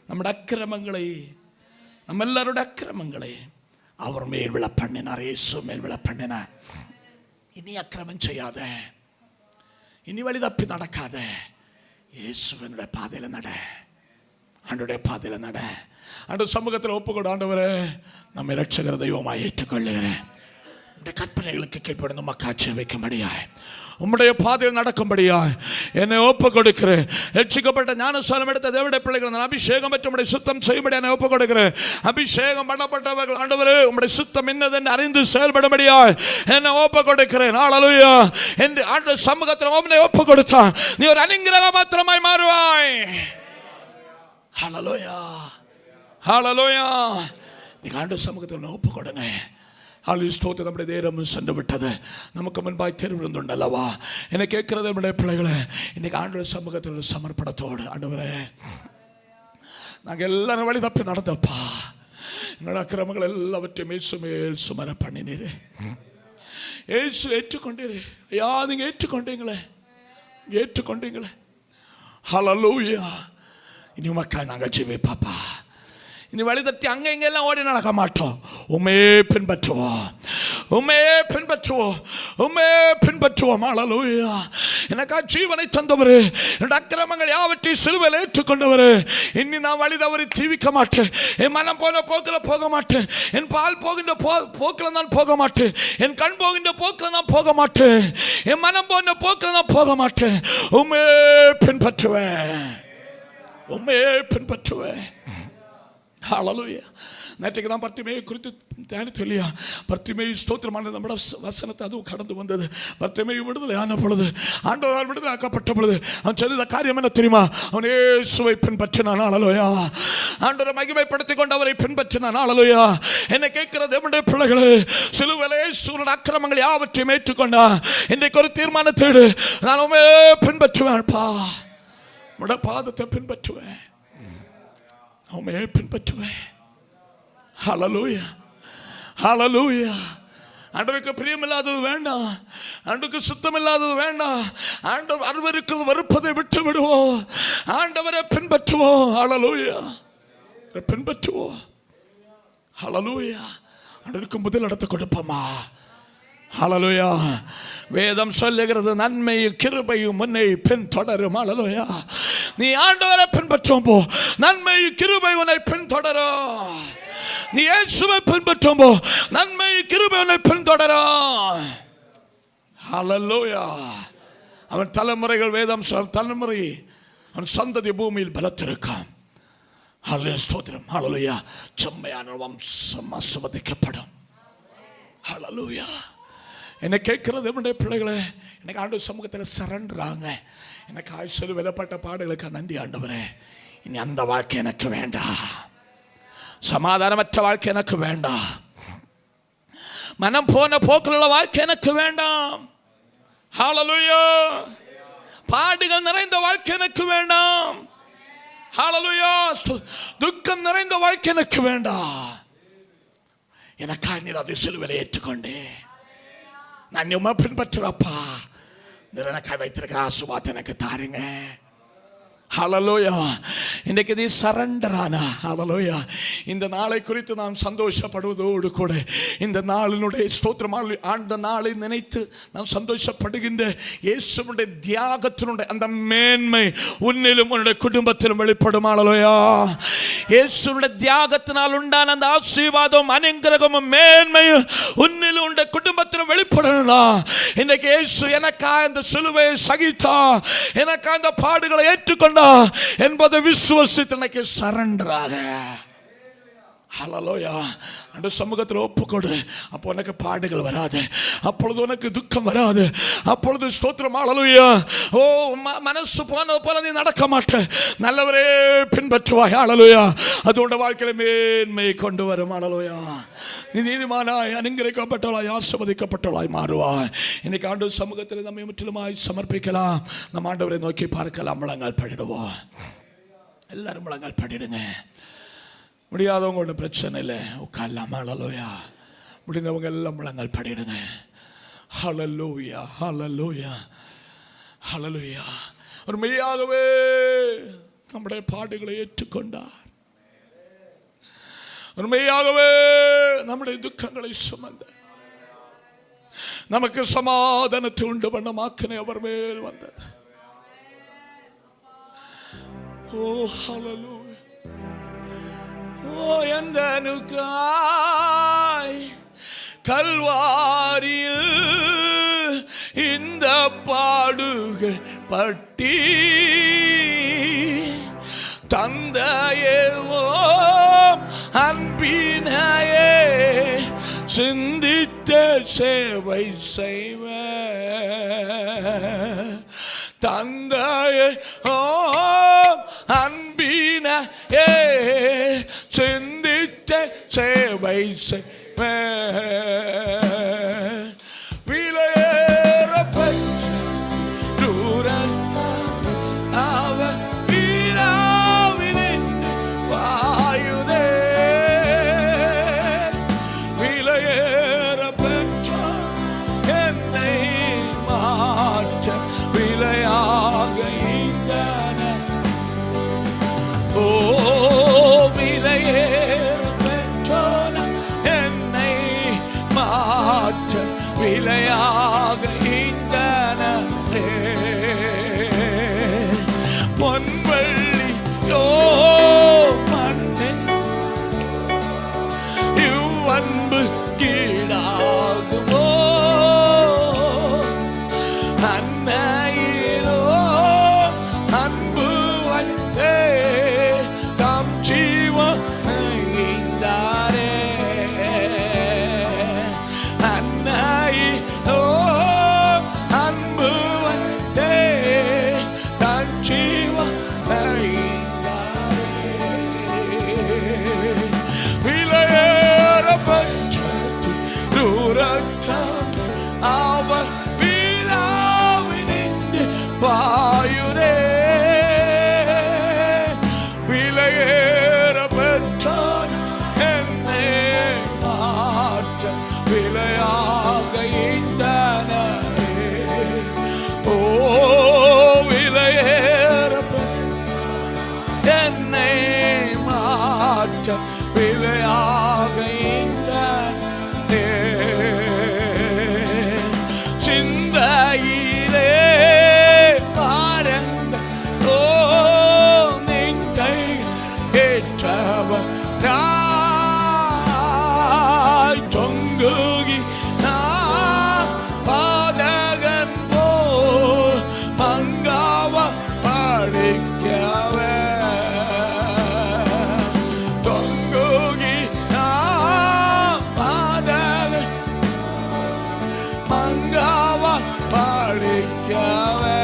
நம்முடைய அக்கிரமங்களை நம்ம எல்லாரோட அக்கிரமங்களை அவர் மேல் விழ பண்ணினார். இயேசு மேல் விழ பண்ணினார். இனி அக்கிரமம் செய்யாத, இனி வழி தப்பி நடக்காத, இயேசுவனுடைய பாதையில் நட, ஆண்டவருடைய பாதையில் நட. ஆண்டு சமூகத்தில் ஒப்புக்கொடு. ஆண்டவரே, நம்ம இரட்சகர் தெய்வமாக ஏற்றுக்கொள்ளுகிறேன். உடைய கற்பனைகளுக்கு கீழ்ப்படிந்து மக்காட்சி வைக்கும்படியாய், உம்முடைய பாதையில் நடக்கும்படியாய் என்னை ஒப்பு கொடுக்கிறேன். ரட்சிக்கப்பட்ட ஞானஸ்நானம் எடுத்த தேவனுடைய பிள்ளைகள் நான் அபிஷேகம் பெற்று உம்முடைய சுத்தம் செய்யும்படி என்னை ஒப்பு கொடுக்கிறேன். அபிஷேகம் பண்ணப்பட்டவர்கள் ஆண்டவரே, உம்முடைய சுத்தம் என்னதென்று அறிந்து செயல்படும்படியாய் என்னை ஒப்பு கொடுக்கிறேன். ஹல்லேலூயா. என்று ஆண்டு சமூகத்தில் உம்மை ஒப்பு கொடுத்தான். நீ ஒரு அனுக்கிரக பாத்திரமாய் மாறுவாய். ஹல்லேலூயா, ஹல்லேலூயா. நீ ஆண்டு சமூகத்தில் ஒப்பு கொடுங்க. ஸ்தோத்திரம். நம்முடைய நேரம் சென்று விட்டது. நமக்கு முன்பாய் தெரிவிருந்துண்டல்லவா? என்னை கேட்கிறது நம்முடைய பிள்ளைகளை, இன்னைக்கு ஆண்டவருடைய சமூகத்தில் சமர்ப்பணத்தோடு, ஆண்டவரே, நாங்கள் எல்லாரும் வழி தப்பி நடந்தப்பா, எங்களோட அக்கிரமங்கள் எல்லாவற்றையும் இயேசு மேல் சுமர பண்ணினீரு. இயேசு ஏற்றுக்கொண்டீரு. ஐயா, நீங்க ஏற்றுக்கொண்டீங்களே, ஏற்றுக்கொண்டீங்களே. ஹல்லேலூயா. இனி உமக்காய் நாங்கள் ஜெபிப்போம்ப்பா. இனி வழி தட்டி அங்கே இங்கெல்லாம் ஓடி நடக்க மாட்டோம். உம்மே பின்பற்றுவோம், உம்மே பின்பற்றுவோம், உம்மே பின்பற்றுவோம். ஹல்லேலூயா. எனக்கா ஜீவனை தந்தவர், என்னோட அக்கிரமங்கள் யாவற்றையும் சிலுவையில் ஏற்றுக்கொண்டவர். இனி நான் வழி தவறி ஜீவிக்க மாட்டேன். என் மனம் போன போக்கில் போக மாட்டேன். என் பால் போகின்ற போக்கில் நான் போக மாட்டேன். என் கண் போகின்ற போக்கில் நான் போக மாட்டேன். என் மனம் போன போக்கில் நான் போக மாட்டேன். உம்மே பின்பற்றுவேன், உம்மே பின்பற்றுவேன். ஹல்லேலூயா. நேற்றைக்கு தான் பர்த்திமேயை குறித்து தியானித்து இல்லையா? பர்த்திமேய் ஸ்தோத்திரமான நம்முடைய வசனத்தை அதுவும் கடந்து வந்தது. பர்த்திமேய் விடுதலை ஆன பொழுது, ஆண்டவரால் விடுதலை ஆக்கப்பட்ட பொழுது அவன் செய்த காரியம் என்ன தெரியுமா? அவன் இயேசுவை பின்பற்றினான். ஹல்லேலூயா. ஆண்டவரை மகிமைப்படுத்திக் கொண்டு அவரை பின்பற்றினான். ஹல்லேலூயா. என்னை கேட்கிற தேவனுடைய பிள்ளைகளே, சிலுவையிலே இயேசுவின் அக்கிரமங்கள் யாவற்றையும் ஏற்றுக்கொண்டா. இன்றைக்கு ஒரு தீர்மானத்தோடு நான் உம்மை பின்பற்றுவேன்ப்பா, உம்முடைய பாதத்தை பின்பற்றுவேன், உம்மையே பின்பற்றுவேன். ஹல்லேலூயா, ஹல்லேலூயா. ஆண்டவருக்கு பிரியமில்லாதது வேண்டாம், ஆண்டவருக்கு சுத்தமில்லாதது வேண்டாம். ஆண்டவர் அருவருக்கு வெறுப்பதை விட்டு விடுவோம், ஆண்டவரை பின்பற்றுவோம். ஹல்லேலூயா, பின்பற்றுவோம். ஹல்லேலூயா. ஆண்டவருக்கு முதல் இடத்தை கொடுப்போமா? ஹல்லேலூயா. வேதம் சொல்லுகிறது, நன்மையும் கிருபையும் உன்னை பின் தொடரும். ஹல்லேலூயா. நீ ஆண்டவரை பின்பற்றும் போ, நன்மையும் கிருபை உன்னை பின் தொடரும். நீ இயேசுவை பின்பற்றும் போ, நன்மையும் கிருபை உன்னை பின் தொடரும். ஹல்லேலூயா. அவன் தலைமுறைகள், வேதம் தலைமுறை, அவன் சந்ததி பூமியில் பலத்திருக்கான். ஹல்லேலூயா, ஸ்தோத்திரம். ஹல்லேலூயா. செம்மையான வம்சம் ஆசீர்வதிக்கப்படும். ஹல்லேலூயா. என்னை கேட்கிறது என்னுடைய பிள்ளைகளை, எனக்கு ஆண்டவர் சமூகத்தில் சரண்டராங்க. எனக்கு ஆயுசு விலப்பட்ட பாடுகளுக்கு நன்றி ஆண்டவரே. இனி அந்த வாழ்க்கை எனக்கு வேண்டாம், சமாதானமற்ற வாழ்க்கை எனக்கு வேண்டாம், மனம் போன போக்கில் உள்ள வாழ்க்கை எனக்கு வேண்டாம். ஹல்லேலூயா. பாடுகள் நிறைந்த வாழ்க்கை எனக்கு வேண்டாம். ஹல்லேலூயா. துக்கம் நிறைந்த வாழ்க்கை எனக்கு வேண்டாம். எனக்காக நீர் அதை சிலுவையில் ஏற்றுக்கொண்டேன். நான் உம்மை பின்பற்றுறப்பா, எனக்காக வைத்திருக்கிற ஆசீர்வாதத்தை எனக்கு தாருங்க. ஹல்லேலூயா. இன்றைக்கு நீ சரண்டரானா? ஹல்லேலூயா. இந்த நாளை குறித்து நாம் சந்தோஷப்படுவதோடு கூட, இந்த நாளினுடைய ஸ்தோத்திரம், ஆண்ட நாளை நினைத்து நாம் சந்தோஷப்படுகின்ற இயேசுவுடைய தியாகத்தினுடைய அந்த மேன்மை உன்னிலும் உன்னுடைய குடும்பத்திலும் வெளிப்படும். ஹல்லேலூயா. இயேசுவுடைய தியாகத்தினால் உண்டான அந்த ஆசீர்வாதம், அனுக்கிரகமும் மேன்மையும் உன்னிலும் உன்னுடைய குடும்பத்திலும் வெளிப்படணும். இன்றைக்கு இயேசு எனக்காக இந்த சிலுவையை சகித்தா, எனக்காக இந்த பாடுகளை ஏற்றுக்கொண்டா என்பதை விசுவாசித்து எனக்கு சரண்டராக. ஹல்லேலூயா. அந்த சமூகத்தில் ஒப்புக்கொடு. அப்போ உனக்கு பாடுகள் வராது, அப்பொழுது உனக்கு துக்கம் வராது, அப்பொழுது ஸ்தோத்திரம். ஹல்லேலூயா. ஓ, மனசு போனது போல நீ நடக்க மாட்ட, நல்லவரே பின்பற்றுவாய். ஹல்லேலூயா. அது உன் வாழ்க்கையில மேன்மை கொண்டு வரும். ஹல்லேலூயா. நீ நீதிமானாய், அனுக்கிரகிக்கப்பட்டவளாய், ஆசீர்வதிக்கப்பட்டவளாய் மாறுவாய். இன்னைக்கு ஆண்டவர் சமூகத்தில் நம்மை முற்றிலுமாய் சமர்ப்பிக்கலாம். நம்ம ஆண்டவரை நோக்கி பார்க்கலாம். முழங்கால் படிடுவோம். எல்லாரும் முழங்கால் படிடுங்க. முடியாதவங்க ஒன்றும் பிரச்சனை இல்லை, உட்காரலாம். ஹல்லேலூயா. முடிந்தவங்க எல்லாம் முழங்கால் படிடுங்க. ஹல்லேலூயா, ஹல்லேலூயா, ஹல்லேலூயா. ஒரு மெய்யாகவே நம்முடைய பாடுகளை ஏற்றுக்கொண்டார். உண்மையாகவே நம்முடைய துக்கங்களை சுமந்த நமக்கு சமாதானத்தை உண்டு பண்ண மாக்கினை அவர் மேல் வந்தது. ஓ ஹல்லேலூயா. ஓ எந்தனுக்காய் கல்வாரியில் இந்த பாடுகள் பட்டி தந்தையே அன்பினையே சிந்தித்த சேவை செய்வ தந்தையே அன்பினையே சிந்தித்த சேவை செய்வ விலையேறப்பட்ட தூரத்தால் அவர் வீராவினின்று வாயுதே விலையேறப்பட்ட என்னை மாற்ற விலையாக ஈந்தன. ஓ விலையேறப்பெற்றோன என்னை மாற்ற விலையாக ஈந்தனே. பொன்வெள்ளியோ மண்ணின் இவ்வன்பு கீழாகுமோ அன்னையிலோ அன்பு வந்தே தாம் ஜீவனை ஈந்தாரே. அன்னையிலோ அன்பு வந்தே தாம் ஜீவனை ஈந்தாரே. விலையேறப்பட்ட தூரத்தால் அவர் வீராவினின்று வாயுதே விலையேறப்பெற்றார் என்னை மாற்ற விலையாக ஈந்தனரே. ஓ விலையேறப்பெற்ற என்னை மாற்ற விலையாக ஈந்தனரே. சிந்தையிலே பாருங்கள் ஓ நிந்தை ஏற்றவர் தொங்குகி நான் பாதகன் போல் மங்காவ படிக்கவே தொங்குகி நான் பாதகன் மங்காவ படிக்கவே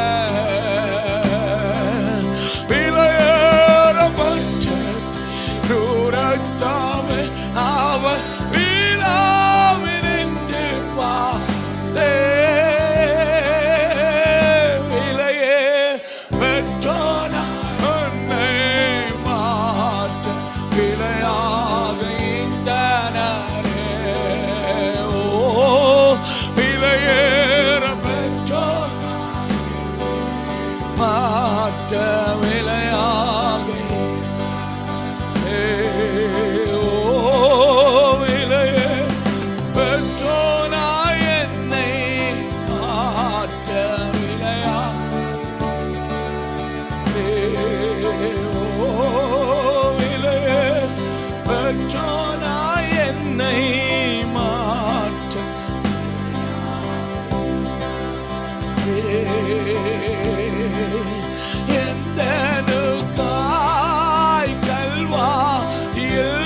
விலையேறப்பட்ட தூரத்தாமே அவர் வீராவினின்று வாதே விலையேறப்பெற்றோன என்னை மாற்ற விலையாக ஈந்தனரே. ஓ விலையேறப்பெற்றோர் மாற்ற விலையாக ஓ விலையேறப்பெற்றோனாய் என்னை மாற்ற விலையாக ஓ விலையேறப்பெற்றோனாய் என்னை மாற்ற எந்தனுக்காய் கல்வாரியில்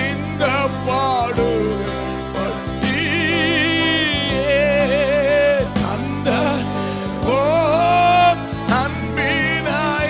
இந்த பாடுகள் பட்டி தந்த ஓ அன்பினாயே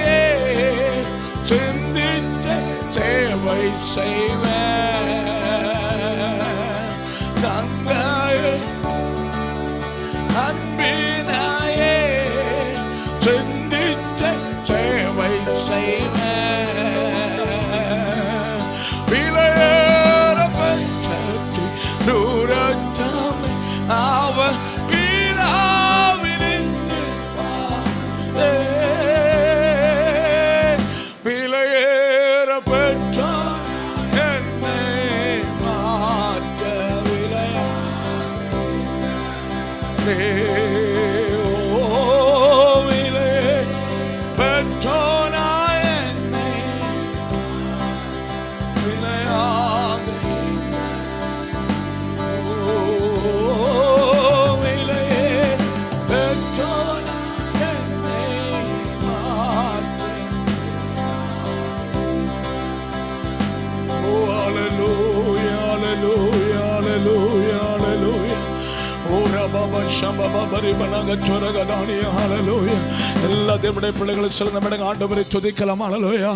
எல்லா தேவனுடைய பிள்ளைகளை சில நம்முடைய ஆண்டவரை துதிக்கலாம். ஹல்லேலூயா.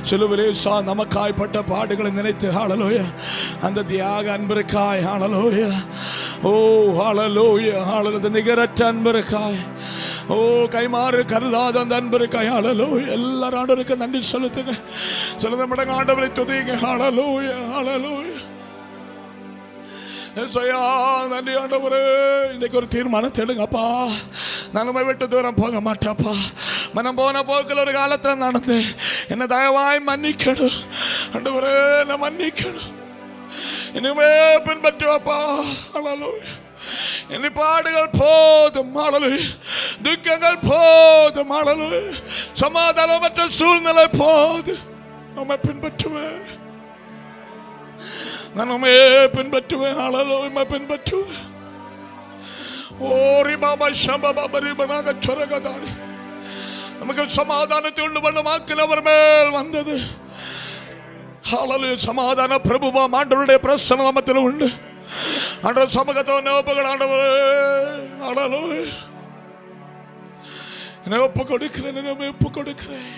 சிலுவையிலே நமக்காய்ப்பட்ட பாடுகளை நினைத்து ஹல்லேலூயா அந்த தியாக அன்பிற்காய் ஹல்லேலூயா. ஓ ஹல்லேலூயா ஹல்லேலூயா. நிகரற்ற அன்பிற்காய், ஓ கைமாறு கருதாத அந்த அன்பிற்காய் ஹல்லேலூயா. எல்லாரும் ஆண்டவருக்கு நன்றி செலுத்துங்க. சில நம்முடைய ஆண்டவரை துதிங்க. ஹல்லேலூயா ஹல்லேலூயா. நன்றி ஆண்டவரே. இன்னைக்கு ஒரு தீர்மானத்தை எடுங்கப்பா. நான் உம்மை விட்டு தூரம் போக மாட்டேப்பா. மனம் போன போக்கில் ஒரு காலத்தில் நடந்தேன். என்னை தயவாய் மன்னிக்கணும் ஆண்டவரே, என்னை மன்னிக்கணும். இனிமே பின்பற்றுவாப்பா. ஹல்லேலூயா. இனி பாடுகள் போதும். ஹல்லேலூயா. துக்கங்கள் போதும். ஹல்லேலூயா. சமாதானமற்ற சூழ்நிலை போதும். உம்மை பின்பற்றுவேன். நான் உம்மை பின்பற்றுவேன். ஹல்லேலூயா. பின்பற்றுவேன். ஓரி பாபா ஷம்பா பாபரி பனாக சொரகதானி. நமக்கு சமாதானத்தை உண்டு பண்ணமாக்கினவர் மேல் வந்தது. ஹல்லேலூயா. சமாதான பிரபுவாம் ஆண்டவருடைய பிரசன்னம் நமத்தில் உண்டு. ஆண்டவர் சமூகத்தை நோப்பங்கள் ஆண்டவரே. ஹல்லேலூயா. என்னை ஒப்பு கொடுக்கிறேன். என்னை ஒப்பு கொடுக்கிறேன்.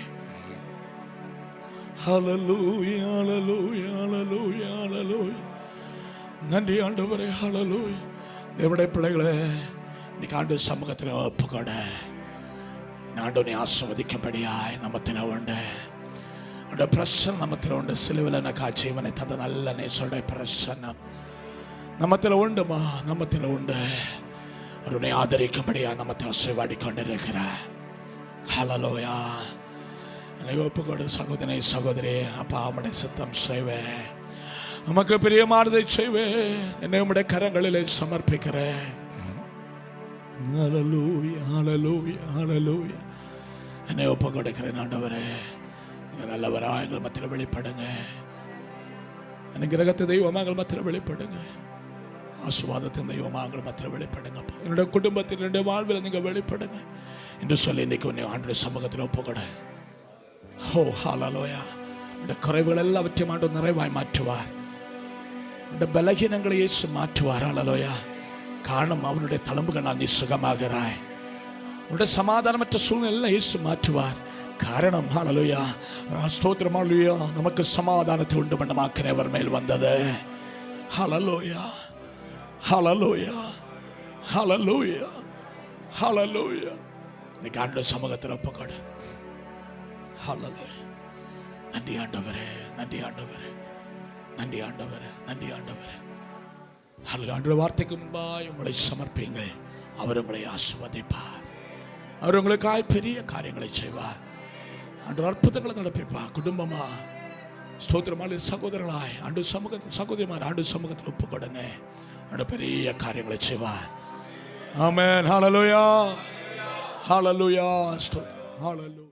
ஹல்லேலூயா ஹல்லேலூயா ஹல்லேலூயா ஹல்லேலூயா. நன்றி ஆண்டவரே. ஹல்லேலூயா. தேவனுடைய பிள்ளைகளே, இன்னைக்கு ஆண்டு சமூகத்தில் ஒப்புக்கொட ஆண்டவனை ஆசீர்வதிக்கும்படியாய் நமத்தில் உண்டு. அந்த பிரசன்னம் நமத்தில் உண்டு. சிலுவையில் எனக்கு ஜீவனை தந்த நல்ல நேசருடைய பிரசன்னம் நமத்தில் உண்டுமா. நமத்தில் உண்டு. அவருடைய ஆதரிக்கும்படியாக நமத்தில் சேவாடி கொண்டிருக்கிற ஹல்லேலூயா. என்னை ஒப்புக்கொடு சகோதரி சகோதரி. அப்பா உம்முடைய சித்தம் செய்வேன். உமக்கு பிரியமானதை செய்வேன். என்னை உம்முடைய கரங்களிலே சமர்ப்பிக்கிறேன். ஹல்லேலூயா ஹல்லேலூயா ஹல்லேலூயா. என்னை ஒப்பு கொடுக்கிறேன் ஆண்டவரே. நீங்கள் நல்லவரா எங்கள் மத்தியில் வெளிப்படுங்க. எனக்கு கிரகத்து தெய்வமாக எங்கள் மத்தியில் வெளிப்படுங்க. ஆசீர்வாதத்தின் தெய்வமாக எங்கள் மத்தியில் வெளிப்படுங்கப்பா. என்னுடைய குடும்பத்தில் என்னுடைய வாழ்வில் நீங்கள் வெளிப்படுங்க என்று சொல்லி இன்னைக்கு உன்னை ஆண்டவருடைய சமூகத்தில் ஒப்புக்கொட. ஓ ஹல்லேலூயா. இந்த குறைவுகள் எல்லாவற்றையும் ஆண்டவர் நிறைவாய் மாற்றுவார். இந்த பலகீனங்களை இயேசு மாற்றுவார். ஹல்லேலூயா. காரணம் அவருடைய தழும்புகளால் நீ சுகமாகிறாய். உன்னுடைய சமாதானமற்ற சூழ்நிலை இயேசு மாற்றுவார். காரணம் ஹல்லேலூயா. ஸ்தோத்திரம் ஹல்லேலூயா. நமக்கு சமாதானத்தை உண்டு பண்ணமாக்கிறவர் மேல் வந்தது. ஹல்லேலூயா ஹல்லேலூயா ஹல்லேலூயா ஹல்லேலூயா. இன்னைக்கு ஆண்டவர் சமூகத்தில் ஒப்புக்கொடு. ஹல்லேலூயா. நன்றி ஆண்டவரே. நன்றி ஆண்டவரே. நன்றி ஆண்டவரே. நன்றி ஆண்டவரே. ஹல்லேலூயா. ஆண்டவர் வார்த்தைக்கு முன்பாய் உங்களை சமர்ப்பியுங்கள். அவர் உங்களை ஆசீர்வதிப்பார். அவர் உங்களுக்காய் பெரிய காரியங்களை செய்வார். ஆண்டவர் அற்புதங்களை நடப்பிப்பார். குடும்பமா ஸ்தோத்திரமான சகோதரர்களாய் ஆண்டு சமூகத்தில் சகோதரிமார் ஆண்டு சமூகத்தில் ஒப்பு கொடுங்க. ஆண்டவர் பெரிய காரியங்களை செய்வார். ஆமென். ஹல்லேலூயா ஹல்லேலூயா. ஸ்தோத்திரம். ஹல்லேலூயா.